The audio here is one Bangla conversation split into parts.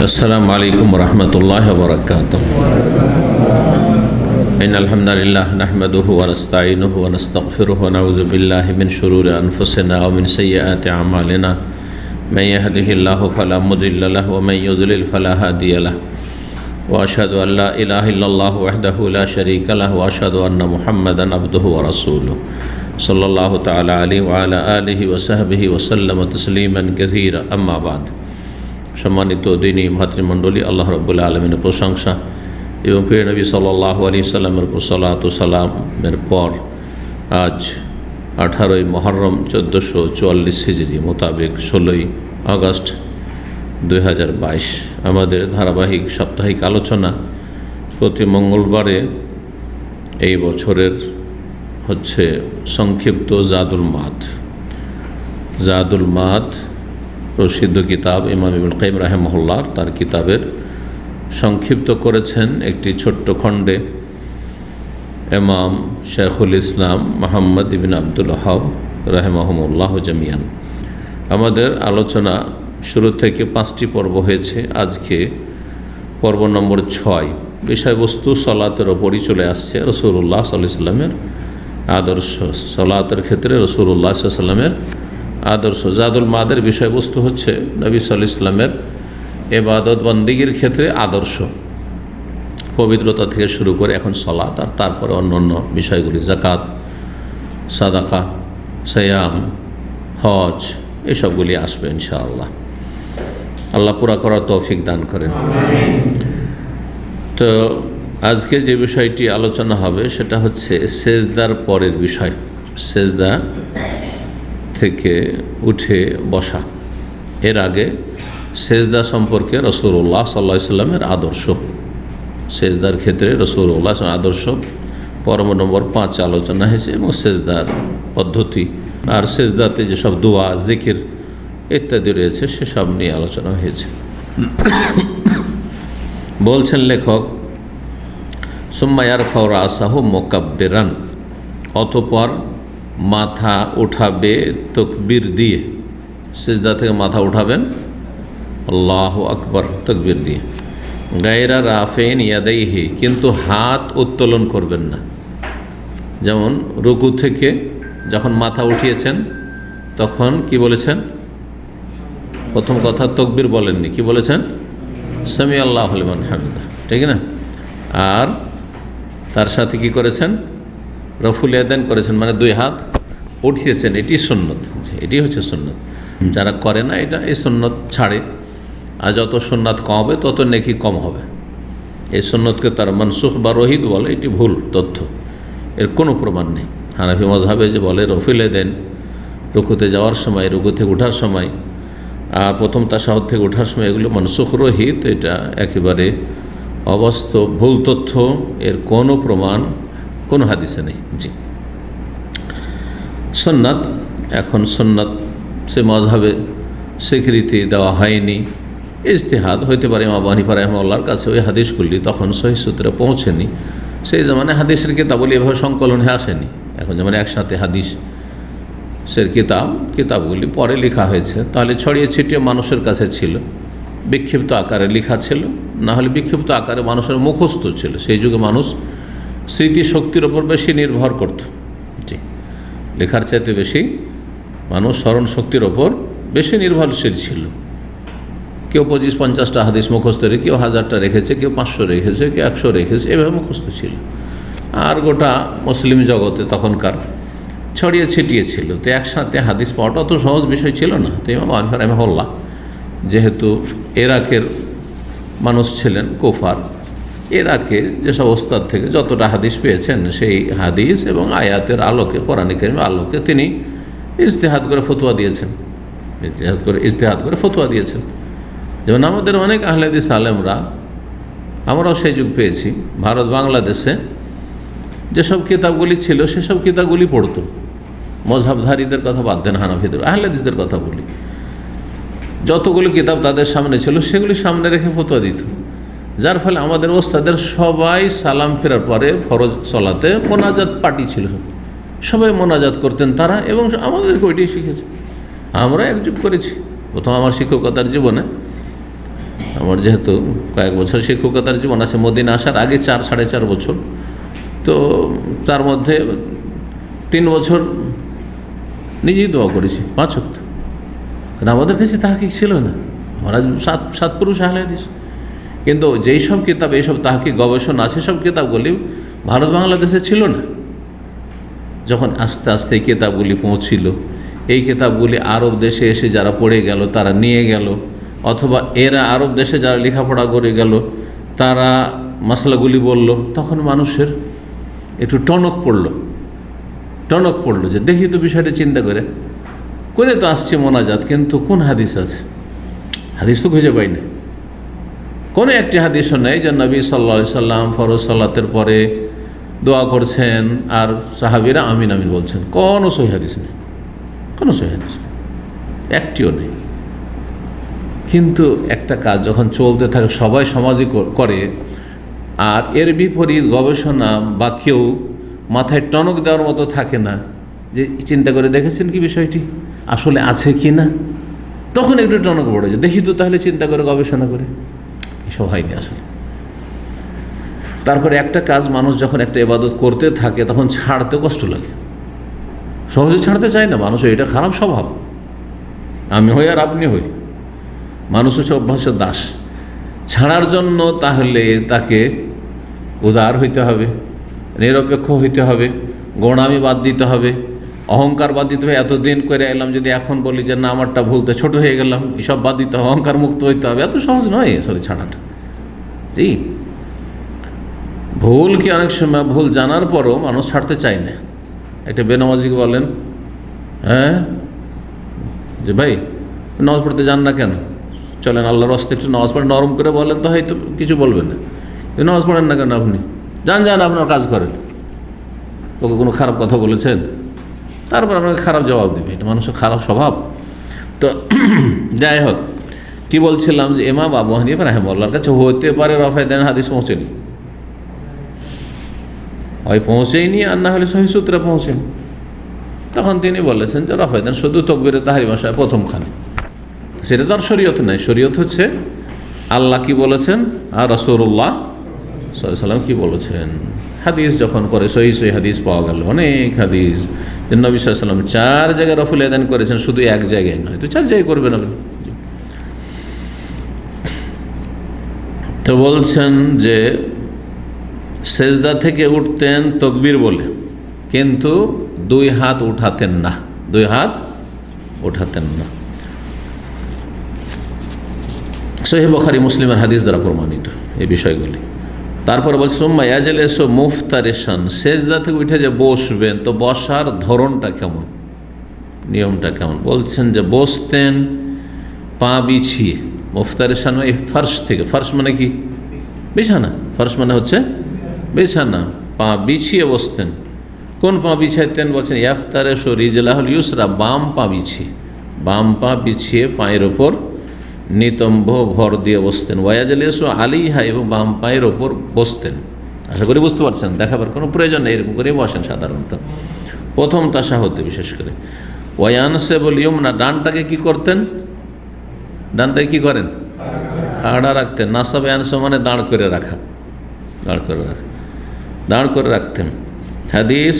السلام عليكم ورحمة الله وبركاته. إن الحمد لله نحمده ونستعينه ونستغفره ونعوذ بالله من شرور أنفسنا ومن سيئات أعمالنا من يهده الله فلا مضل له ومن يضلل فلا هادي له وأشهد أن لا إله إلا الله وحده لا شريك له وأشهد أن محمدا عبده ورسوله صلى الله تعالى عليه وعلى آله وصحبه وسلم تسليما كثيرا أما بعد. সম্মানিত দিনী ভাতৃমণ্ডলী, আল্লাহ রাব্বুল আলামিনের প্রশংসা এবং প্রিয় নবী সাল্লাল্লাহু আলাইহি সাল্লামের উপর সালাতু সালামের পর আজ 18ই মুহররম 1444 হিজরি মোতাবেক 16ই আগস্ট 2022 আমাদের ধারাবাহিক সাপ্তাহিক আলোচনা প্রতি মঙ্গলবারে এই বছরের হচ্ছে সংক্ষিপ্ত জাদুল মাদ প্রসিদ্ধ কিতাব ইমাম ইবনুল কাইয়িম রাহিমাহুল্লাহ তার কিতাবের সংক্ষিপ্ত করেছেন একটি ছোট্ট খণ্ডে ইমাম শাইখুল ইসলাম মুহাম্মদ ইবনে আব্দুল ওয়াহাব রাহিমাহুমুল্লাহ জামিয়ান। আমাদের আলোচনা শুরু থেকে 5টি পর্ব হয়েছে। আজকে পর্ব নম্বর 6। বিষয়বস্তু সালাতের ওপরই চলে আসছে। রাসূলুল্লাহ সাল্লাল্লাহু আলাইহি ওয়াসাল্লামের আদর্শ, সালাতের ক্ষেত্রে রাসূলুল্লাহ সাল্লাল্লাহু আলাইহি ওয়াসাল্লামের আদর্শ। জাদুল মাদের বিষয়বস্তু হচ্ছে নবী সাল্লাল্লাহু আলাইহি ওয়াসাল্লামের ইবাদত বন্দেগীর ক্ষেত্রে আদর্শ, পবিত্রতা থেকে শুরু করে এখন সালাত, আর তারপরে অন্যান্য বিষয়গুলি যাকাত, সাদাকা, সিয়াম, হজ, এসবগুলি আসবে ইনশাআল্লাহ। আল্লাহ পুরা করার তৌফিক দান করেন। তো আজকে যে বিষয়টি আলোচনা হবে সেটা হচ্ছে সেজদার পরের বিষয়, সেজদা থেকে উঠে বসা। এর আগে সেজদা সম্পর্কে রাসূলুল্লাহ সাল্লাল্লাহু আলাইহি ওয়াসাল্লামের আদর্শ, সেজদার ক্ষেত্রে রাসূলুল্লাহ আদর্শ পর্ব নম্বর 5 আলোচনা হয়েছে, এবং সেজদার পদ্ধতি আর সেজদাতে যেসব দোয়া, জিকির ইত্যাদি রয়েছে সেসব নিয়ে আলোচনা হয়েছে। বলছেন লেখক, সুম্মা ইয়ারফাউ রাসাহু মুকাব্বিরান, অতঃপর মাথা উঠাবে তাকবীর দিয়ে। সিজদা থেকে মাথা উঠাবেন আল্লাহু আকবার তাকবীর দিয়ে। গায়রা রাফিন ইয়াদাইহি, কিন্তু হাত উত্তোলন করবেন না। যেমন রুকু থেকে যখন মাথা উঠিয়েছেন তখন কি বলেছেন? প্রথম কথা তাকবীর বলেননি, কি বলেছেন? সামি আল্লাহু লিমান হামিদা, ঠিক না? আর তার সাথে কি করেছেন? রফুল ইয়াদান করেছেন, মানে দুই হাত উঠিয়েছেন। এটি সুন্নত, এটি হচ্ছে সুন্নত। যারা করে না এটা, এই সুন্নত ছাড়ে। আর যত সুন্নাত কম হবে তত নেকি কম হবে। এই সুন্নতকে তার মনসুখ বা রহিত বলে, এটি ভুল তথ্য, এর কোনো প্রমাণ নেই। হানাফি মাযহাবে যে বলে রফুল ইয়াদান রুকুতে যাওয়ার সময়, রুকু থেকে ওঠার সময়, আর প্রথম তাশাহুদ থেকে ওঠার সময়, এগুলো মনসুখ রহিত, এটা একেবারে অবাস্তব, ভুল তথ্য। এর কোনো প্রমাণ কোনো হাদিসে নেই। জি, সুন্নাত, এখন সুন্নাত সে মাযহাবে স্বীকৃতি দেওয়া হয়নি, ইজতিহাদ হইতে পারে। ইমাম আবু হানিফা রাহিমাহুল্লাহর কাছে ওই হাদিসগুলি তখন সহিহ সূত্রে পৌঁছেনি। সেই জামানায় হাদিসের কিতাবগুলি এভাবে সংকলন হয়ে আসেনি। এখন যেমন একসাথে হাদিসের কিতাবগুলি পরে লেখা হয়েছে, তাহলে ছড়িয়ে ছিটিয়ে মানুষের কাছে ছিল, বিক্ষিপ্ত আকারে লেখা ছিল, না হলে বিক্ষিপ্ত আকারে মানুষের মুখস্থ ছিল। সেই যুগে মানুষ স্মৃতিশক্তির ওপর বেশি নির্ভর করত। জি, লেখার চাইতে বেশি মানুষ স্মরণ শক্তির ওপর বেশি নির্ভরশীল ছিল। কেউ 25-50টা হাদিস মুখস্থ রেখে, কেউ 1000টা রেখেছে, কেউ 500 রেখেছে, কেউ 100 রেখেছে, এভাবে মুখস্থ ছিল। আর গোটা মুসলিম জগতে তখনকার ছড়িয়ে ছিটিয়ে ছিল। তো একসাথে হাদিস পাওয়াটা অত সহজ বিষয় ছিল না। তো ইমাম আবু হানিফা রাহিমাহুল্লাহ যেহেতু ইরাকের মানুষ ছিলেন, কুফার, ইরাকে যেসব ওস্তাদ থেকে যতটা হাদিস পেয়েছেন, সেই হাদিস এবং আয়াতের আলোকে, কোরআন কারীমের আলোকে তিনি ইজতিহাদ করে ফতোয়া দিয়েছেন, ইজতিহাদ করে ফতোয়া দিয়েছেন। যেমন আমাদের অনেক আহলে হাদিস আলেমরা, আমরাও সেই যুগ পেয়েছি, ভারত বাংলাদেশে যেসব কিতাবগুলি ছিল সেসব কিতাবগুলি পড়তো। মযহাবধারীদের কথা বাদ দেন, হানাফিদের, আহলে হাদিসদের কথা বলি, যতগুলো কিতাব তাদের সামনে ছিল সেগুলি সামনে রেখে ফতোয়া দিত। যার ফলে আমাদের ওস্তাদের সবাই সালাম ফেরার পরে ফরজ সালাতে মোনাজাত পার্টি ছিল, সবাই মোনাজাত করতেন তারা, এবং আমাদেরকে ওইটাই শিখেছে। আমরা একযুগ করেছি। প্রথম আমার শিক্ষকতার জীবনে, আমার যেহেতু কয়েক বছর শিক্ষকতার জীবন আছে, মদিনা আসার আগে 4-4.5 বছর, তো তার মধ্যে 3 বছর নিজেই দোয়া করেছি 5 ওয়াক্ত। কারণ আমাদের কাছে তাহকিক ছিল না, আমরা 7 পুরুষ আহলে হাদিস। কিন্তু যেই সব কিতাব, এইসব তাহকিক গবেষণা আছে, সব কিতাবগুলি ভারত বাংলাদেশে ছিল না। যখন আস্তে আস্তে এই কিতাবগুলি পৌঁছিল, এই কিতাবগুলি আরব দেশে এসে যারা পড়ে গেল তারা নিয়ে গেল, অথবা এরা আরব দেশে যারা লেখাপড়া করে গেল তারা মশলাগুলি বলল, তখন মানুষের একটু টনক পড়লো যে দেখি তো বিষয়টা চিন্তা করে তো আসছে মোনাজাত, কিন্তু কোন হাদিস আছে? হাদিস তো খুঁজে পাই না। কোনো একটি হাদিসও নেই যে নবী সাল্লাল্লাহু আলাইহি সাল্লাম ফরজ সালাতের পরে দোয়া করছেন আর সাহাবীরা আমিন আমিন বলছেন। কোনো সহিহ হাদিস নেই, একটিও নেই। কিন্তু একটা কাজ যখন চলতে থাকে, সবাই সমাজই করে, আর এর বিপরীত গবেষণা বা কেউ মাথায় টনক দেওয়ার মতো থাকে না যে চিন্তা করে দেখেছেন কি বিষয়টি আসলে আছে কি না, তখন একটু টনক পড়ে যায়, দেখি তো তাহলে চিন্তা করে গবেষণা করে। এসব হয়নি আসলে। তারপরে একটা কাজ মানুষ যখন একটা ইবাদত করতে থাকে তখন ছাড়তে কষ্ট লাগে, সহজে ছাড়তে চায় না মানুষ। এটা খারাপ স্বভাব, আমি হই আর আপনি হই, মানুষ হচ্ছে অভ্যাসের দাস। ছাড়ার জন্য তাহলে তাকে উদার হইতে হবে, নিরপেক্ষ হইতে হবে, গোঁড়ামি বাদ দিতে হবে, অহংকার বাদ দিতে হবে। এতদিন করে এলাম, যদি এখন বলি যে না আমারটা ভুলতে ছোট হয়ে গেলাম, এসব বাদ দিতে হবে, অহংকার মুক্ত হইতে হবে, এত সহজ নয় আসলে ছাড়াটা। জি, ভুল কি অনেক সময় ভুল জানার পরও মানুষ ছাড়তে চায় না। একটা বেনামাজিকে বলেন, হ্যাঁ যে ভাই নামাজ পড়তে যান না কেন, চলেন আল্লাহর রাস্তায় একটু নামাজ পড়েন, নরম করে বলেন তো হয়তো কিছু বলবেন না। নামাজ পড়েন না কেন আপনি, যান আপনার কাজ করেন। ওকে কোনো খারাপ কথা বলেছেন, তারপর আপনাকে খারাপ জবাব দেবে, এটা মানুষের খারাপ স্বভাব। তো যাই হোক, কি বলছিলাম যে ইমাম আবু হানিফা রাহিমাহুল্লাহর কাছে হতে পারে রফায়ে দান হাদিস পৌঁছেনি, হয় পৌঁছেইনি আর না হলে সহিহ সূত্রে পৌঁছেনি। তখন তিনি বলেছেন যে রফায়ে দান শুধু তাকবীরে তাহরিমা সাহেব প্রথমখানে, সেটা তো আর শরীয়ত নাই। শরীয়ত হচ্ছে আল্লাহ কি বলেছেন আর রাসূলুল্লাহ সাল্লাল্লাহু আলাইহি ওয়াসাল্লাম কি বলেছেন। হাদিস যখন পরে সহিহ হাদিস পাওয়া গেল, অনেক হাদিস, যে নবী সাল্লাল্লাহু আলাইহি ওয়াসাল্লাম 4 জায়গায় রফুল ইয়াদান করেছেন, শুধু এক জায়গায় নয়, তো 4 জায়গায় করবেন আপনি। তো বলছেন যে সেজদা থেকে উঠতেন তাকবীর বলে, কিন্তু 2 হাত উঠাতেন না, 2 হাত উঠাতেন না। সহিহ বুখারী মুসলিমের হাদিস দ্বারা প্রমাণিত এই বিষয়গুলি। তারপর বলছে সুম্মা ইয়াজলিসু মুফতারিশান, সেজদা থেকে উঠে যে বসবেন, তো বসার ধরনটা কেমন, নিয়মটা কেমন? বলছেন যে বসতেন পা বিছিয়ে। মুফতারিশান এই ফার্শ থেকে, ফার্শ মানে কি? বিছানা। ফার্শ মানে হচ্ছে বিছানা, পা বিছিয়ে বসতেন। কোন পা বিছাইতেন? বলছেন ইয়াফতারিশু রিজলাহুল ইউসরা, বাম পা বিছিয়ে, বাম পা বিছিয়ে পায়ের ওপর নিতম্ব ভর দিয়ে বসতেন। ওয়াজলিসু আলাইহা, এবং বাম পায়ের ওপর বসতেন। আশা করি বুঝতে পারছেন, দেখাবার কোনো প্রয়োজন নেই, এরকম করে বসেন সাধারণত প্রথম তাশাহুদে বিশেষ করে। ওয়ায়ানসিবুল ইয়ুমনা, ডানটাকে কি করতেন? ডানটাকে কি করেন? খাড়া রাখতেন। নাসাব ইয়ানসিব মানে দাঁড় করে রাখা, দাঁড় করে রাখতেন। হাদিস,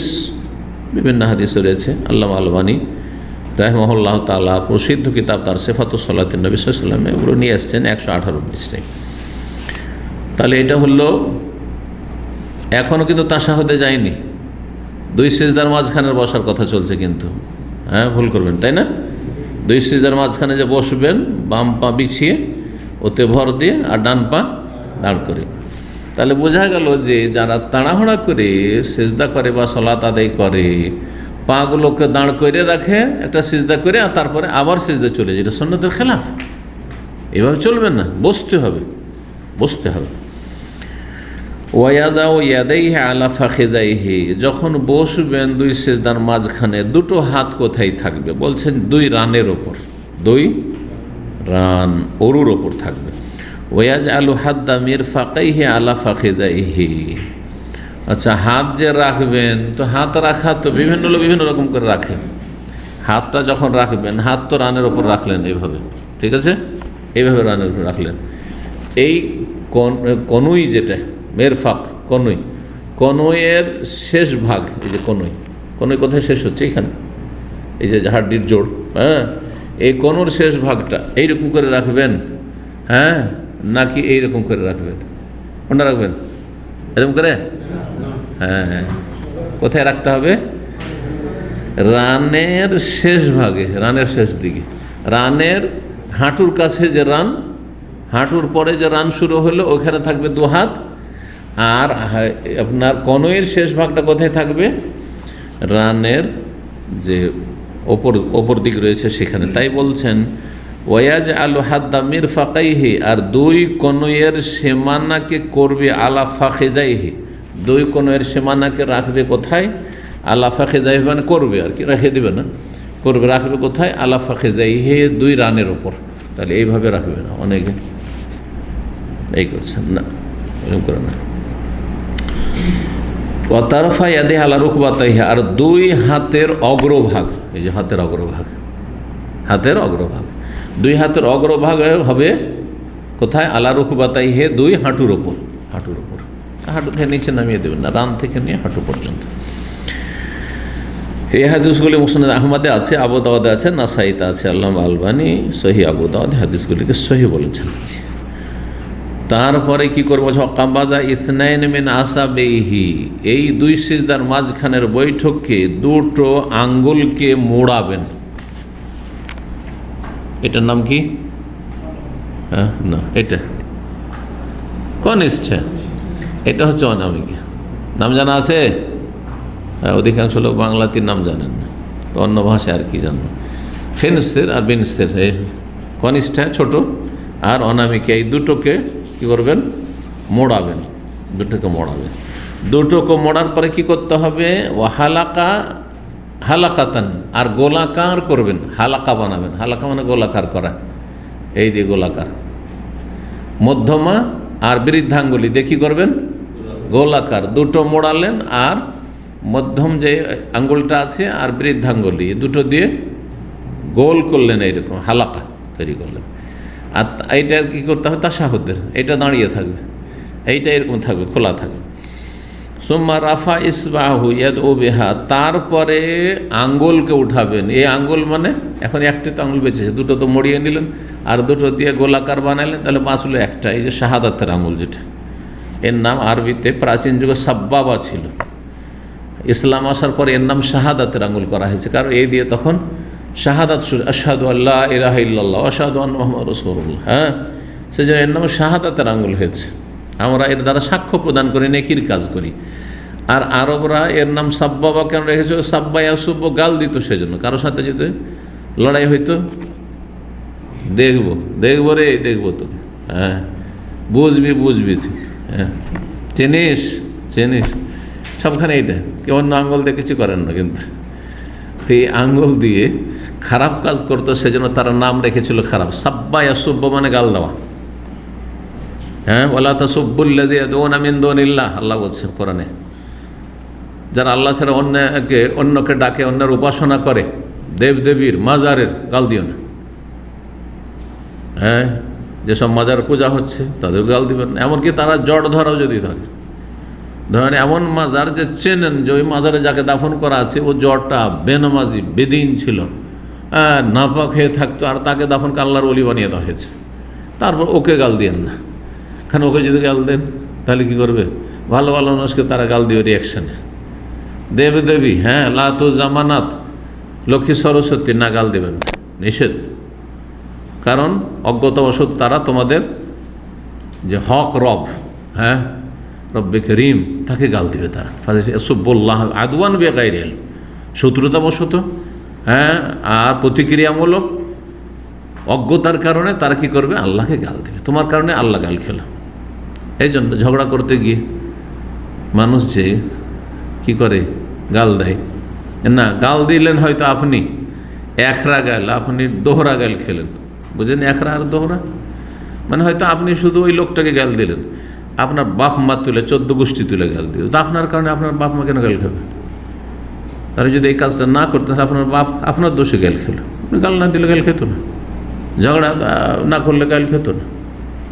বিভিন্ন হাদিস রয়েছে। আল্লামা আলবানী রাহিমাহুল্লাহ তাআলা প্রসিদ্ধ কিতাব তার সিফাতুস সালাতিন নবী সাল্লাল্লাহু আলাইহি ওয়াসাল্লাম, এগুলো নিয়ে আসছেন 118 পৃষ্ঠায়। তাহলে এটা হলো, এখনও কিন্তু তাশাহুদে যায়নি, 2 সিজদার মাঝখানের বসার কথা চলছে কিন্তু, হ্যাঁ ভুল করবেন, তাই না? 2 সিজদার মাঝখানে যে বসবেন, বাম পা বিছিয়ে ওতে ভর দিয়ে আর ডান পা দাঁড় করে। তাহলে বোঝা গেল যে যারা তাড়াহুড়া করে সিজদা করে বা সালাত আদায় করে, পাগুলোকে দাঁড় করে রাখে একটা সিজদা করে, আর তারপরে আবার সিজদা চলে যায়, এটা সুন্নতের খেলাফ। এভাবে চলবে না, বসতে হবে। ওয়াদাউ ইয়াদাইহি আলা ফাখিদাইহি, যখন বসবেন 2 সিজদার মাঝখানে 2টো হাত কোথায় থাকবে? বলছেন 2 রানের ওপর, 2 রান অরুর ওপর থাকবে। ওয়াজআলু হাদ্দা মিরফাকাইহি আলা ফাখিদাইহি, আচ্ছা, হাত যে রাখবেন, তো হাত রাখা তো বিভিন্ন লোক বিভিন্ন রকম করে রাখে। হাতটা যখন রাখবেন, হাত তো রানের ওপর রাখলেন এইভাবে, ঠিক আছে, এইভাবে রানের উপর রাখলেন। এই কনুই যেটা মেরফাক, কনুইয়ের শেষ ভাগ, এই যে কনুই কোথায় শেষ হচ্ছে, এখানে এই যে হাড্ডির জোড়, হ্যাঁ, এই কনুর শেষ ভাগটা এইরকম করে রাখবেন, হ্যাঁ, নাকি এইরকম করে রাখবেন? কোনটা রাখবেন? এরকম করে? হ্যাঁ, কোথায় রাখতে হবে? রানের শেষ ভাগে, রানের শেষ দিকে, রানের হাঁটুর কাছে যে রান, হাঁটুর পরে যে রান শুরু হলো ওখানে থাকবে দু হাত। আর আপনার কনুইয়ের শেষ ভাগটা কোথায় থাকবে? রানের যে ওপর দিক রয়েছে সেখানে। তাই বলছেন ওয়াজ আলু হাদ্দা মিরফাকাইহি, আর দুই কনুইয়ের সীমানাকে করবে আলা ফাখিদাইহি, দুই কনুইয়ের সীমানাকে রাখবে কোথায়? আলা ফাখিদাইহি, মানে করবে আর কি, রেখে দেবে না, করবে, রাখবে কোথায়? আলা ফাখিদাইহি, দুই রানের ওপর। তাহলে এইভাবে রাখবে না, অনেকে এই করছেন না, এরকম করে না। ওয়াতারফা ইয়াদি আলা রুকবাতাইহি, আর দুই হাতের অগ্রভাগ, এই যে হাতের অগ্রভাগ, দুই হাতের অগ্রভাগ হবে কোথায়? আলা রুকবাতাইহি, দুই হাঁটুর ওপর, হাঁটু থেকে নিচে নামিয়ে দেবেন না, রান থেকে নিয়ে হাঁটু পর্যন্ত। এই হাদিসগুলি মুসনাদ আহমদে আছে, আবু দাউদে আছে, নাসাইতে আছে। আল্লামা আলবানী সহিহ আবু দাউদ হাদিসগুলিকে সহিহ বলেছেন। তারপরে কি করবো? কাম্বাজা ইসনাইন মিন আসাবেহি, এই দুই সিজদার মাঝখানের বৈঠককে দুটো আঙ্গুলকে মোড়াবেন। এটার নাম কি? হ্যাঁ, না, এটা কনিষ্ঠ, এটা হচ্ছে অনামিকা। নাম জানা আছে? হ্যাঁ, অধিকাংশ লোক বাংলাতে নাম জানেন না, তো অন্য ভাষায় আর কি জানবেন। ফিনস্তের আর বিনস্তের, কনিষ্ঠা ছোট আর অনামিকা, এই দুটোকে কি করবেন? মোড়াবেন, দুটোকে মোড়ার পরে কি করতে হবে? ও হালাকাতান, আর গোলাকার করবেন, হালাকা বানাবেন। হালাকা মানে গোলাকার করা, এই যে গোলাকার। মধ্যমা আর বৃদ্ধাঙ্গুলি দিয়ে কি করবেন? গোলাকার, দুটো মোড়ালেন, আর মধ্যম যে আঙ্গুলটা আছে আর বৃদ্ধাঙ্গুলি দুটো দিয়ে গোল করলেন, এইরকম হালাকা তৈরি করলেন। আর এইটা কী করতে হবে? তাশাহুদের, এটা দাঁড়িয়ে থাকবে, এইটা এরকম থাকবে, খোলা থাকবে। সুম্মা রাফা ইসবাহু ইয়াদউ বিহা, তারপরে আঙ্গুলকে উঠাবেন। এই আঙ্গুল মানে এখন একটি তো আঙ্গুল বেঁচেছে, দুটো তো মড়িয়ে নিলেন আর দুটো দিয়ে গোলাকার বানালেন, তাহলে বাঁচলো একটা। এই যে শাহাদাতের আঙ্গুল যেটা, এর নাম আরবিতে প্রাচীন যুগে সাব্বাবা ছিল, ইসলাম আসার পরে এর নাম শাহাদাতের আঙ্গুল করা হয়েছে, কারণ এই দিয়ে তখন শাহাদাত, আশহাদু আল্লা ইলাহা ইল্লাল্লাহ আশহাদু আন্না মুহাম্মাদুর রাসূলুল্লাহ, হ্যাঁ, সেজন্য এর নাম শাহাদাতের আঙ্গুল হয়েছে। আমরা এর দ্বারা সাক্ষ্য প্রদান করি, নেকির কাজ করি। আর আরবরা এর নাম সাব্বাবা কেন রেখেছিল? সাব্বা ইয়াসুব্বু, গাল দিত, সেজন্য কারোর সাথে যদি লড়াই হইতো, দেখবো রে, দেখবো তো, হ্যাঁ, বুঝবি তুই, হ্যাঁ, চিনিস সবখানে এইটা। কেউ অন্য আঙ্গুল দিয়ে কিছু করেন না, কিন্তু তো এই আঙ্গুল দিয়ে খারাপ কাজ করতো, সেজন্য তারা নাম রেখেছিল খারাপ। সাব্বা ইয়াসুব্বু মানে গাল দেওয়া, হ্যাঁ, ওয়ালা তাসুব্বুল্লাযী ইয়াদউনা মিন দুনিল্লাহ, আল্লাহ বলছেন কোরআনে, যারা আল্লাহ ছাড়া অন্যকে ডাকে, অন্যের উপাসনা করে, দেবদেবীর, মাজারের, গাল দিও না। হ্যাঁ, যেসব মাজার পূজা হচ্ছে তাদের গাল দিবেন না। এমনকি তারা জড় ধরাও যদি থাকে, ধরেন এমন মাজার যে চেনেন যে ওই মাজারে যাকে দাফন করা আছে ও জড়টা বেনামাজি, বেদিন ছিল, নাপাক হয়ে থাকতো, আর তাকে দাফন আল্লাহর ওলি বানিয়ে দেওয়া হয়েছে, তারপর ওকে গাল দিয়েন না। কারণ ওকে যদি গাল দেন তাহলে কি করবে? ভালো মানুষকে তারা গাল দিয়ে রিয়াকশানে। দেবী, হ্যাঁ, লাতু জামানাত, লক্ষ্মী সরস্বতী না, গাল দেবেন, নিষেধ। কারণ অজ্ঞতাবশত তারা তোমাদের যে হক রব, হ্যাঁ, রব্বে করিম, তাকে গাল দিবে তারা। সুব্বুল্লাহ আদওয়ান বেগাইর ইলম, শত্রুতাবশত, হ্যাঁ, আর প্রতিক্রিয়ামূলক অজ্ঞতার কারণে তারা কি করবে? আল্লাহকে গাল দেবে। তোমার কারণে আল্লাহ গাল খেল। এই জন্য ঝগড়া করতে গিয়ে মানুষ যে কি করে? গাল দেয় না। গাল দিলেন হয়তো আপনি একরা গাল, আপনি দোহরা গাল খেলেন, বুঝলেন? একরা আর দোহরা মানে হয়তো আপনি শুধু ওই লোকটাকে গাল দিলেন, আপনার বাপ মা তুলে 14 গোষ্ঠী তুলে গাল দিল, তো আপনার কারণে আপনার বাপ মা কেন গাল খাবে? তারা যদি এই কাজটা না করতেন, আপনার বাপ আপনার দোষে গাল খেলো, গাল না দিলে গাল খেত না, ঝগড়া না করলে গাল খেত না।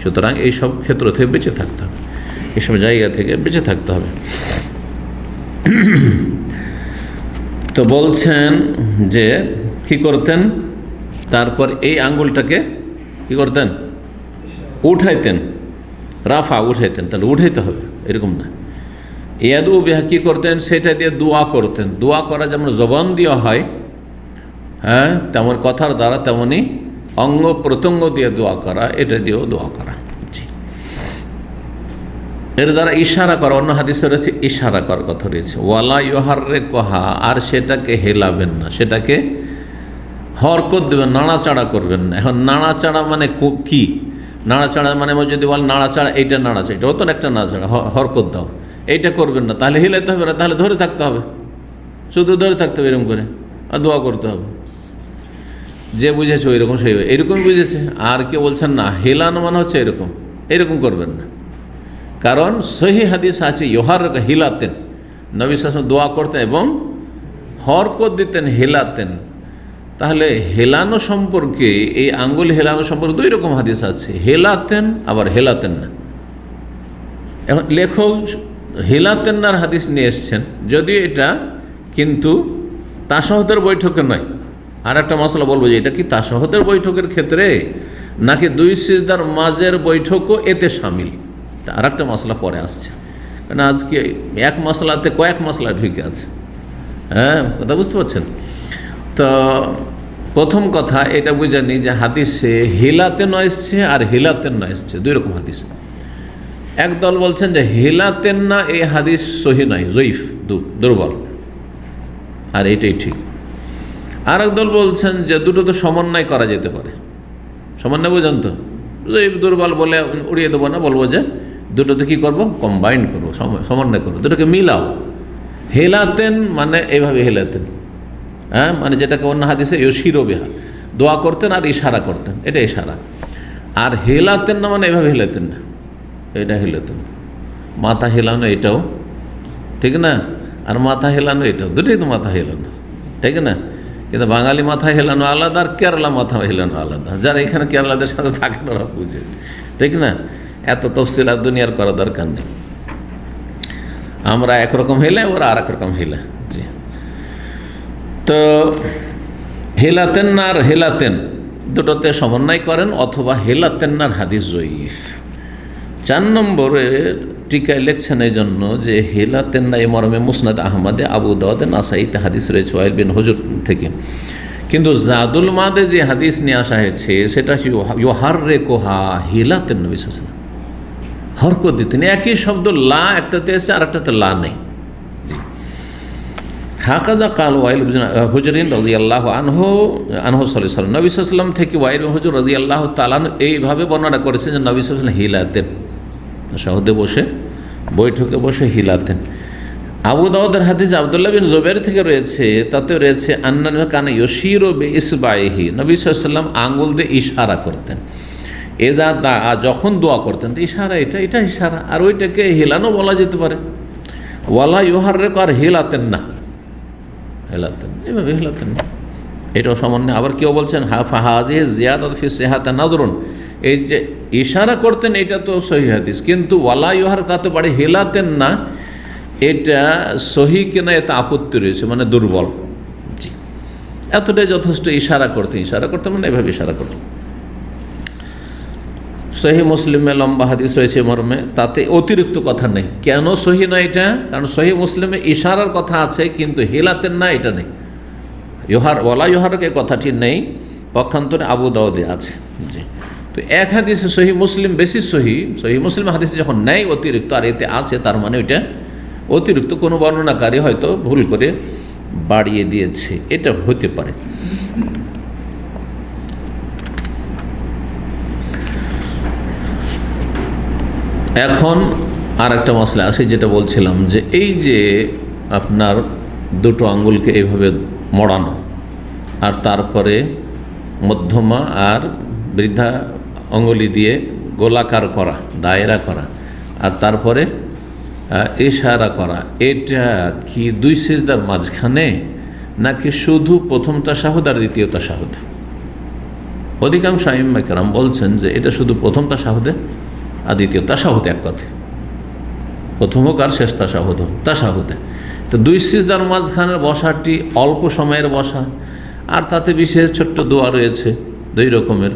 সুতরাং এইসব ক্ষেত্র থেকে বেঁচে থাকতে হবে, এইসব জায়গা থেকে বেঁচে থাকতে হবে। তো বলছেন যে কি করতেন, তারপর এই আঙ্গুলটাকে কি করতেন, উঠাইতেন, রাফা উঠাইতেন, তাহলে উঠাইতে হবে এরকম না। ইয়াদু বিহা কি করতেন, সেটা দিয়ে দোয়া করতেন। দোয়া করা যেমন জবান দেওয়া হয়, হ্যাঁ, তেমন কথার দ্বারা, তেমনই অঙ্গ প্রত্যঙ্গ দিয়ে দোয়া করা, এটা দিয়েও দোয়া করা। এর দ্বারা ইশারা করা, অন্য হাদিসে রয়েছে ইশারা করার কথা রয়েছে। ওয়ালা ইউহাররে কহা, আর সেটাকে হেলাবেন না, সেটাকে হরকত দেবেন, নাড়াচাড়া করবেন না। এখন নাড়াচাড়া মানে কি? নাড়াচাড়া মানে যদি বল নাড়াচাড়া, এইটা নাড়াচাড়া, এটা হতো না একটা নাড়াচাড়া, হরকত দাও, এইটা করবেন না, তাহলে হিলাইতে হবে না, তাহলে ধরে থাকতে হবে, শুধু ধরে থাকতে হবে এরকম করে, আর দোয়া করতে হবে। যে বুঝেছে ওইরকম সেই এরকম বুঝেছে। আর কেউ বলছেন না হেলানো মানে হচ্ছে এরকম, এরকম করবেন না, কারণ সহি হাদিস আছে ইউহার হিলাতেন, নবী সাল্লাল্লাহু আলাইহি ওয়াসাল্লাম দোয়া করতেন এবং হরকত দিতেন, হেলাতেন। তাহলে হেলানো সম্পর্কে, এই আঙ্গুল হেলানো সম্পর্কে 2 রকম হাদিস আছে, হেলাতেন আবার হেলাতেন না। এখন লেখক হেলাতেন নার হাদিস নিয়ে এসছেন, যদিও এটা কিন্তু তাশাহুদের বৈঠকে নয়। আর একটা মশলা বলবো যে এটা কি তাশাহুদের বৈঠকের ক্ষেত্রে নাকি 2 সিজদার মাঝের বৈঠকও এতে শামিল, আর একটা মশলা পরে আসছে। কারণ আজকে এক মশলাতে কয়েক মশলা ঢুকে আছে, হ্যাঁ, কথা বুঝতে পারছেন? তো প্রথম কথা এটা বুঝে নিই যে হাদিসে হেলাতেন এসছে আর হেলাতেন না এসছে, 2 রকম হাদিস। একদল বলছেন যে হেলাতেন না, এই হাদিস সহি নয়, জয়ীফ, দুর্বল, আর এটাই ঠিক। আর একদল বলছেন যে দুটো তো সমন্বয় করা যেতে পারে। সমন্বয় বোঝেন তো, জয়ীফ দুর্বল বলে উড়িয়ে দেবো না, বলবো যে দুটোতে কী করবো, কম্বাইন করবো, সমন্বয় করবো, দুটোকে মিলাও। হেলাতেন মানে এইভাবে হেলাতেন, হ্যাঁ, মানে যেটাকে অন্য হাদিসে ইউশিরু বিহা, দোয়া করতেন আর ইশারা করতেন, এটা ইশারা। আর হেলাতেন না মানে এইভাবে হেলাতেন না, এটা হেলাতেন। মাথা হেলানো এটাও ঠিক না, আর মাথা হেলানো এটাও, দুটোই তো মাথা হেলানো, ঠিক না? কিন্তু বাঙালি মাথা হেলানো আলাদা, আর কেরালা মাথা হেলানো আলাদা। যারা এখানে কেরালাদের সাথে থাকেন ওরা বুঝে, ঠিক না? এত তফসিল আর দুনিয়ার করা দরকার নেই। আমরা একরকম হেলে, ওরা আর একরকম হেলে। জি, তো হেলাতেন না আর হেলাতেন দুটোতে সমন্বয় করেন, অথবা হেলাতেন নার হাদিস জয়ীফ। 4 নম্বরে টিকায় লিখছেন এই জন্য যে হেলাতেন না, এ মর্মে মুসনাদ আহমদে, আবু দাউদে, নাসাইতে হাদিস রয়েছে ওয়াইল বিন হুজুর থেকে। কিন্তু জাদুল মাদে যে হাদিস নিয়ে আসা হয়েছে সেটা ইউহাররে কোহা, হেলাতেন নবী সাল্লাল্লাহু আলাইহি ওয়াসাল্লাম, হরকত দিতেন। একই শব্দ লা একটাতে এসে আর একটাতে লা নেই। হাকাজা কাল ওয়াইল হুজরিন রাদিয়াল্লাহু আনহু সাল্লাল্লাহু আলাইহি ওয়াসাল্লাম, নবী সাল্লাল্লাহু আলাইহি ওয়াসাল্লাম থেকে ওয়াইল হুজুর রাদিয়াল্লাহু তাআলা এইভাবে বর্ণনা করেছেন যে নবী সাল্লাল্লাহু আলাইহি ওয়াসাল্লাম হিলাতেন, শাহদে বসে, বৈঠকে বসে হিলাতেন। আবু দাউদের হাদিস আব্দুল্লাহ বিন জুবাইর থেকে রয়েছে, তাতে রয়েছে আন্না কানা ইউশিরু বিইসবাইহি, নবী সাল্লাল্লাহু আলাইহি ওয়াসাল্লাম আঙ্গুল দিয়ে ইশারা করতেন। এদা দা, যখন দোয়া করতেন তো ইশারা, এটা ইশারা, আর ওইটাকে হেলানো বলা যেতে পারে। ওয়ালা ইউহাররে, আর হেলাতেন না, হেলাতেন এভাবে হেলাতেন না, এটাও সামান্য। আবার কেউ বলছেন হাফাহাজি জিয়াদাত ফি সিহাতা নাযরুন, এই যে ইশারা করতেন এটা তো সহি হাদিস, কিন্তু ওয়ালা ইউহার তাতে বাড়ি হেলাতেন না, এটা সহি কিনা এতে আপত্তি রয়েছে, মানে দুর্বল। জি, এতটাই যথেষ্ট। ইশারা করতে মানে এভাবে ইশারা করতেন। সহি মুসলিমে লম্বা হাদিস রয়েছে মর্মে, তাতে অতিরিক্ত কথা নেই। কেন সহি না এটা? কারণ সহি মুসলিমে ইশারার কথা আছে, কিন্তু হেলাতেন না এটা নেই। ওয়ালা ইউহারকে কথাটি নেই, পক্ষান্তরে আবু দাউদে আছে। জি, তো এক হাদিসে সহি মুসলিম বেশি সহি মুসলিম হাদিসে যখন নেই অতিরিক্ত, আর এতে আছে, তার মানে ওইটা অতিরিক্ত, কোনো বর্ণনাকারী হয়তো ভুল করে বাড়িয়ে দিয়েছে, এটা হতে পারে। এখন আর একটা মশলা আছে, যেটা বলছিলাম যে এই যে আপনার দুটো আঙ্গুলকে এইভাবে মোড়ানো, আর তারপরে মধ্যমা আর বৃদ্ধা আঙ্গুলি দিয়ে গোলাকার করা, দায়রা করা, আর তারপরে ইশারা করা, এটা কি দুই সিজদার মাঝখানে নাকি শুধু প্রথম তাশাহুদ আর দ্বিতীয় তাশাহুদ? অধিকাংশ আইম্মায়ে কেরাম বলছেন যে এটা শুধু প্রথম তাশাহুদে আর দ্বিতীয় তাশাহুদে, এক কথায় প্রথম হোক আর শেষ তাশাহুদ হোক, তাশাহুদে। তো দুই সিজদার মাঝখানের বসাটি অল্প সময়ের বসা, আর তাতে বিশেষ ছোট্ট দোয়া রয়েছে দুই রকমের।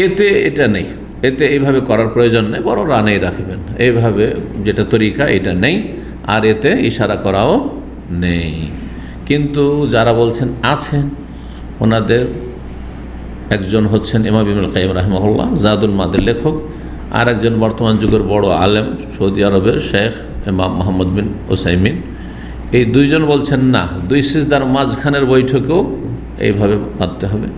এতে এটা নেই, এতে এইভাবে করার প্রয়োজন নেই, বড় রানেই রাখবেন, এইভাবে যেটা তরিকা এটা নেই, আর এতে ইশারা করাও নেই। কিন্তু যারা বলছেন আছেন, ওনাদের একজন হচ্ছেন ইমাম ইবনুল কাইয়িম রাহিমাহুল্লাহ, জাদুল মাদের লেখক, আর একজন বর্তমান যুগের বড় আলেম সৌদি আরবের শেখ ইমাম মোহাম্মদ বিন উসাইমিন। এই দুইজন বলছেন না, দুই সিজদার মাঝখানের বৈঠকেও এইভাবে বাঁধতে হবে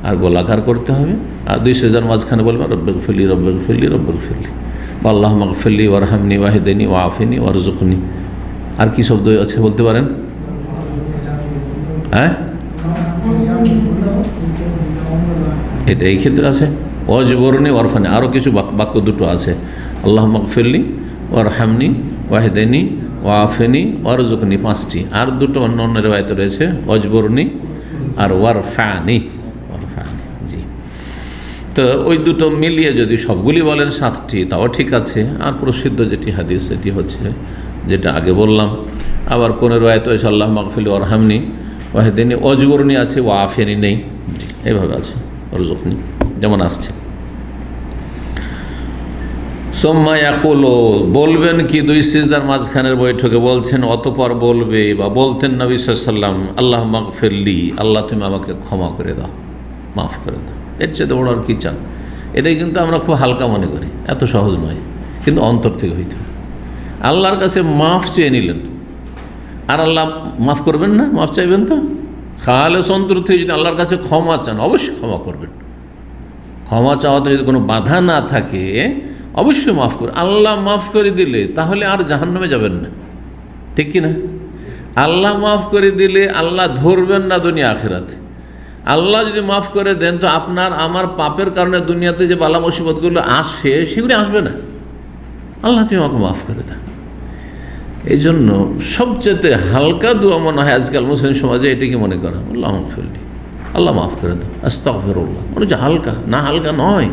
আর গোলাকার করতে হবে। আর দুই সিজদার মাঝখানে বলবেন রব্বিগ ফিরলি রব্বিগ ফিরলি রব্বিগ ফিরলি, আল্লাহুম্মা গফিরলি ওয়ারহামনি ওয়াহদিনি ওয়াআফিনি ওয়ারযুকনি। আর কি শব্দ আছে বলতে পারেন? হ্যাঁ, এটা এই ক্ষেত্রে আছে ওয়াজবরনি ওয়ারফানি, আরও কিছু বাক্য দুটো আছে, আল্লাহুম্মা গফিরলি ওয়ারহামনি ওয়াহদিনি ওয়াআফিনি ওয়ারযুকনি, পাঁচটি। আর দুটো অন্য অন্য রিওয়ায়াতে রয়েছে ওয়াজবরনি আর ওয়ারফানি, ওয়ারফানি। জি, তো ওই দুটো মিলিয়ে যদি সবগুলি বলেন সাতটি, তাও ঠিক আছে। আর প্রসিদ্ধ যেটি হাদিস সেটি হচ্ছে যেটা আগে বললাম। আবার কোন রিওয়ায়াতে হয়েছে আল্লাহুম্মা গফিরলি ওয়ারহামনি ওয়াহদিনি, ওয়াজবরনি আছে, ওয়াআফিনি নেই। জি, এইভাবে আছে ওয়ারযুকনি যেমন আসছে। সুম্মা ইয়াকুলু, বলবেন কি দুই সিজদার মাঝখানের বৈঠকে? বলছেন অতঃপর বলবে বা বলতেন নবী সাল্লাল্লাহু আলাইহি ওয়াসাল্লাম, আল্লাহুম্মা গফিরলি, আল্লাহ তুমি আমাকে ক্ষমা করে দাও, মাফ করে দাও। এর চেয়ে বড় আর কি চান? এটাই কিন্তু আমরা খুব হালকা মনে করি, এত সহজ নয়, কিন্তু অন্তর থেকে হইতে হবে। আল্লাহর কাছে মাফ চেয়ে নিলেন, আর আল্লাহ মাফ করবেন না? মাফ চাইবেন তো? খালেস অন্তর থেকে যদি আল্লাহর কাছে ক্ষমা চান, অবশ্যই ক্ষমা করবেন। ক্ষমা চাওয়াতে যদি কোনো বাধা না থাকে, অবশ্যই মাফ করুন। আল্লাহ মাফ করে দিলে তাহলে আর জাহান্নামে যাবেন না, ঠিক কি না? আল্লাহ মাফ করে দিলে আল্লাহ ধরবেন না দুনিয়া আখিরাতে। আল্লাহ যদি মাফ করে দেন, তো আপনার আমার পাপের কারণে দুনিয়াতে যে বালা মুসিবতগুলো আসে সেগুলি আসবে না। আল্লাহ তুমি আমাকে মাফ করে দেন। এই জন্য সবচেয়ে হালকা দোয়া মনে হয় আজকাল মুসলিম সমাজে এটাকে মনে করা, আল্লাহ মাগফিরলি, আল্লাহ মাফ করে দেন, আস্তাগফিরুল্লাহ। মনে হচ্ছে হালকা, না হালকা নয়।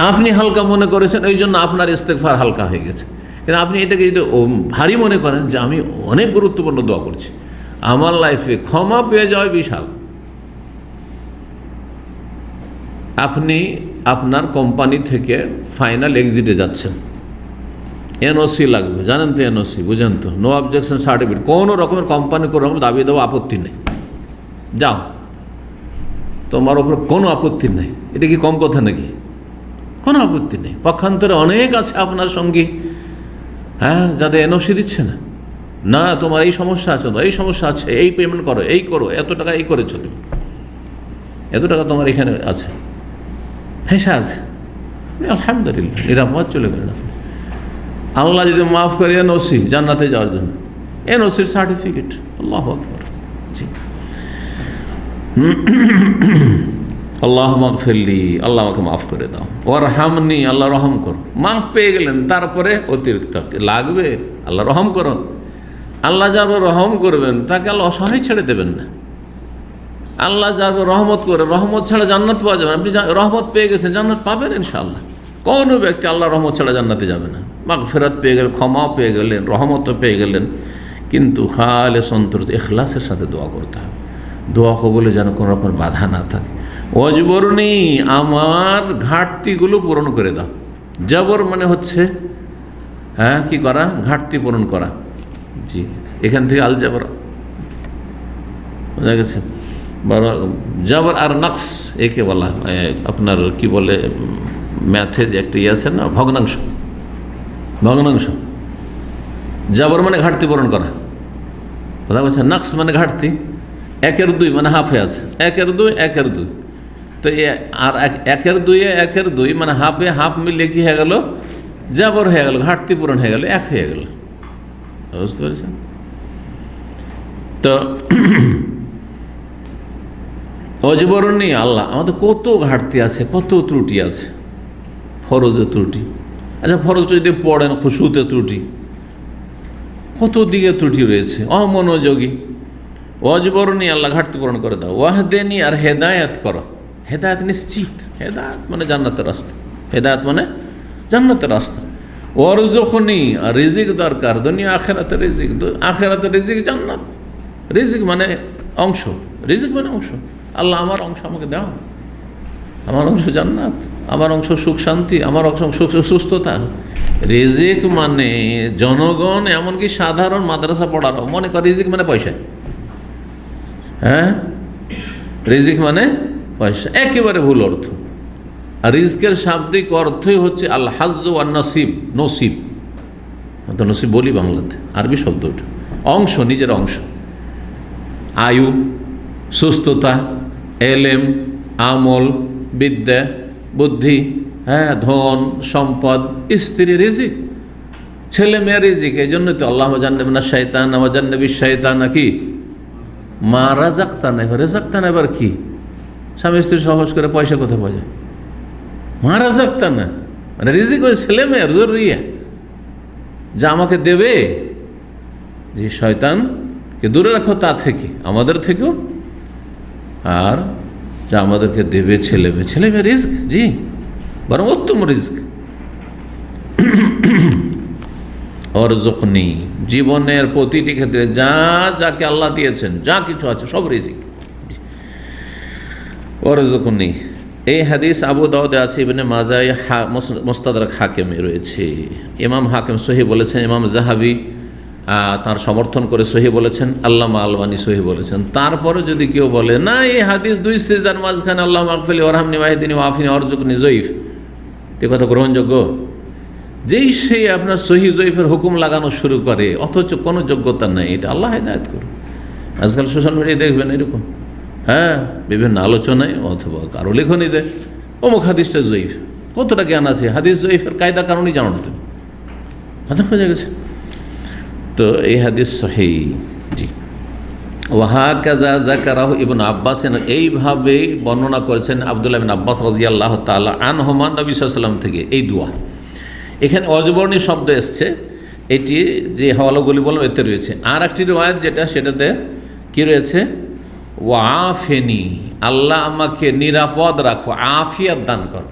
আপনি হালকা মনে করেছেন, এই জন্য আপনার ইস্তেগফার হালকা হয়ে গেছে। কিন্তু আপনি এটাকে যদি ভারী মনে করেন যে আমি অনেক গুরুত্বপূর্ণ দোয়া করছি, আমার লাইফে ক্ষমা পেয়ে যাওয়া বিশাল। আপনি আপনার কোম্পানি থেকে ফাইনাল এক্সিটে যাচ্ছেন, এনওসি লাগবে, জানেন তো এনওসি, বুঝেন তো, নো অবজেকশন সার্টিফিকেট। কোনো রকমের কোম্পানি কোনো রকম দাবি দেওয়া আপত্তি নেই, যাও, তোমার ওপর কোনো আপত্তি নেই। এটা কি কম কথা নাকি? কোনো আপত্তি নেই। পক্ষান্তরে অনেক আছে আপনার সঙ্গী, হ্যাঁ, যাদের এনওসি দিচ্ছে না, না তোমার এই সমস্যা আছে, এই সমস্যা আছে, এই পেমেন্ট করো, এই করো, এত টাকা এই করেছো তুমি, এত টাকা তোমার এখানে আছে, হেসা আছে, আলহামদুলিল্লাহ নিরাপদ চলে গেলেন আপনি। আল্লাহ যদি মাফ করে এনওসি, জান্নাতে যাওয়ার জন্য এনওসির সার্টিফিকেট, আল্লাহু আকবার। জি, আল্লাহ মাগফিরলি, আল্লাহ আমাকে মাফ করে দাও, ওয়ারহামনি, আল্লাহ রহম করো। মাফ পেয়ে গেলেন, তারপরে অতিরিক্ত লাগবে, আল্লাহ রহম করো। আল্লাহ যার রহম করবেন তাকে আল্লাহ অসহায় ছেড়ে দেবেন না। আল্লাহ যার রহমত করে, রহমত ছাড়া জান্নাত পাওয়া যাবে না। আপনি রহমত পেয়ে গেছেন, জান্নাত পাবেন ইনশাআল্লাহ। কোনো ব্যক্তি আল্লাহ রহমত ছাড়া জান্নাতে যাবে না। মাগফিরাত পেয়ে গেলেন, ক্ষমাও পেয়ে গেলেন, রহমতও পেয়ে গেলেন, কিন্তু খালেস অন্তর ইখলাসের সাথে দোয়া করতে হবে। দোয়া কবুলে যেন কোনো রকম বাধা না থাকে। ওয়াজবরনি, আমার ঘাটতিগুলো পূরণ করে দাও। জবর মানে হচ্ছে হ্যাঁ কি করা? ঘাটতি পূরণ করা। জি, এখান থেকে আল জবর বোঝা গেছে। জবর আর নকস একে বলা, আপনার কি বলে ম্যাথে যে একটা ইয়ে আছে না, ভগ্নাংশ। ভগ্নাংশ, জবর মানে ঘাটতি পূরণ করা, কথা বলছে। নকস মানে ঘাটতি, একের দুই মানে হাফে আছে, একের দুই, একের দুই। তো আর একের দুইয়ে একের দুই মানে হাফে হাফ মিলিয়ে কি হয়ে গেল? জবর হয়ে গেল, ঘাটতি পূরণ হয়ে গেল, এক হয়ে গেল। বুঝতে পেরেছেন? তো অজবরণী, আল্লাহ আমাদের কত ঘাটতি আছে, কত ত্রুটি আছে, ফরজে ত্রুটি, আচ্ছা, ফরজটা যদি পড়েন খুশুতে ত্রুটি, কত দিকে ত্রুটি রয়েছে, অমনোযোগী, অজবরণী, আল্লাহ ঘাটতি পূরণ করে দাও। ওয়াহদেনি, আর হেদায়াত করো। হেদায়াত নিশ্চিত, হেদায়াত মানে জান্নাতের রাস্তা, হেদায়াত মানে জান্নাতের রাস্তা। ওয়ারজুকনি, আর রিজিক দরকার, দুনিয়া আখেরাতের রিজিক, আখেরাতের রিজিক জান্নাত। রিজিক মানে অংশ, রিজিক মানে অংশ। আল্লাহ আমার অংশ আমাকে দাও, আমার অংশ জান্নাত, আমার অংশ সুখ শান্তি, আমার অংশ সুখ সুস্থতা। রিজিক মানে জনগণ, এমনকি সাধারণ মাদ্রাসা পড়ারও মনে করে রিজিক মানে পয়সা। হ্যাঁ, রিজিক মানে পয়সা, একেবারে ভুল অর্থ। আর রিজকের শাব্দিক অর্থই হচ্ছে আল হাজ্জু ওয়ান নসিব, নসিব, তো নসিব বলি বাংলাতে, আরবি শব্দ ওটা, অংশ, নিজের অংশ। আয়ু, সুস্থতা, এলেম, আমল, বিদ্যা, বুদ্ধি, হ্যাঁ, ধন সম্পদ, স্ত্রী, রিজিক, ছেলে মেয়ে রিজিক। এই জন্যই তো আল্লাহ জান্নাবিনা শাইতান, আমার জান্নাবি শাইতান নাকি মা রাজাক্তানা। এবার রেজাক্তানা এবার কি? স্বামী স্ত্রী সহজ করে পয়সা কোথায় পাওয়া যায়? মা রাজাক্তানা মানে রিজিক ওই ছেলে মেয়ের জরুরিয়া, যা আমাকে দেবে। যে শয়তানকে দূরে রাখো তা থেকে, আমাদের থেকেও, আর যা আমাদেরকে দেবে ছেলে মেয়ে। ছেলে মেয়ে রিস্ক, জি, বরং উত্তম রিস্ক। অরজুকনি, জীবনের প্রতিটি ক্ষেত্রে যা যাকে আল্লাহ দিয়েছেন, যা কিছু আছে সব রিজিক। অরজুকনি, এই হাদিস আবু দাউদে আছে, ইবনে মাজায়, মুস্তাদরাক হাকিমে রয়েছে। ইমাম হাকিম সহি বলেছেন, ইমাম জাহাবি তার সমর্থন করে সহি বলেছেন, আল্লামা আলবানী সহি বলেছেন। তারপরে যদি কেউ বলে না এই হাদিস দুই সিজদার মাঝখানে আল্লাহ মাগফিরলি ওয়ারহামনি ওয়াহদিনি ওয়াফিনি ওয়ারজুকনি জয়ীফ, এ কথা গ্রহণযোগ্য? যেই সে আপনার সহি জয়ীফের হুকুম লাগানো শুরু করে, অথচ কোনো যোগ্যতা নেই, এটা আল্লাহ হেদায়েত করুন। আজকাল সোশ্যাল মিডিয়ায় দেখবেন এরকম, হ্যাঁ, বিভিন্ন আলোচনায় অথবা কারো লেখনীতে অমুক হাদিসটা জয়ীফ। কতটা জ্ঞান আছে হাদিস জয়ীফের কায়দা কারণই জানো না তুমি, মাথা হয়ে গেছে। তো এই হাদিস সহিহ, জি। ওয়াহাকাযা যাকারাহু ইবনে আব্বাস, এইভাবেই বর্ণনা করেছেন আব্দুল্লাহ বিন আব্বাস রাদিয়াল্লাহু তাআলা আনহুমা, নবী সাল্লাল্লাহু আলাইহি ওয়াসাল্লাম থেকে এই দোয়া। এখানে অজবর্ণী শব্দ এসছে, এটি যে হওয়ালাগুলি বললাম এতে রয়েছে। আর একটি রিওয়ায়াত যেটা, সেটাতে কি রয়েছে? ওয়াফেনি, আল্লাহ আমাকে নিরাপদ রাখো, আফিয়াত দান করো।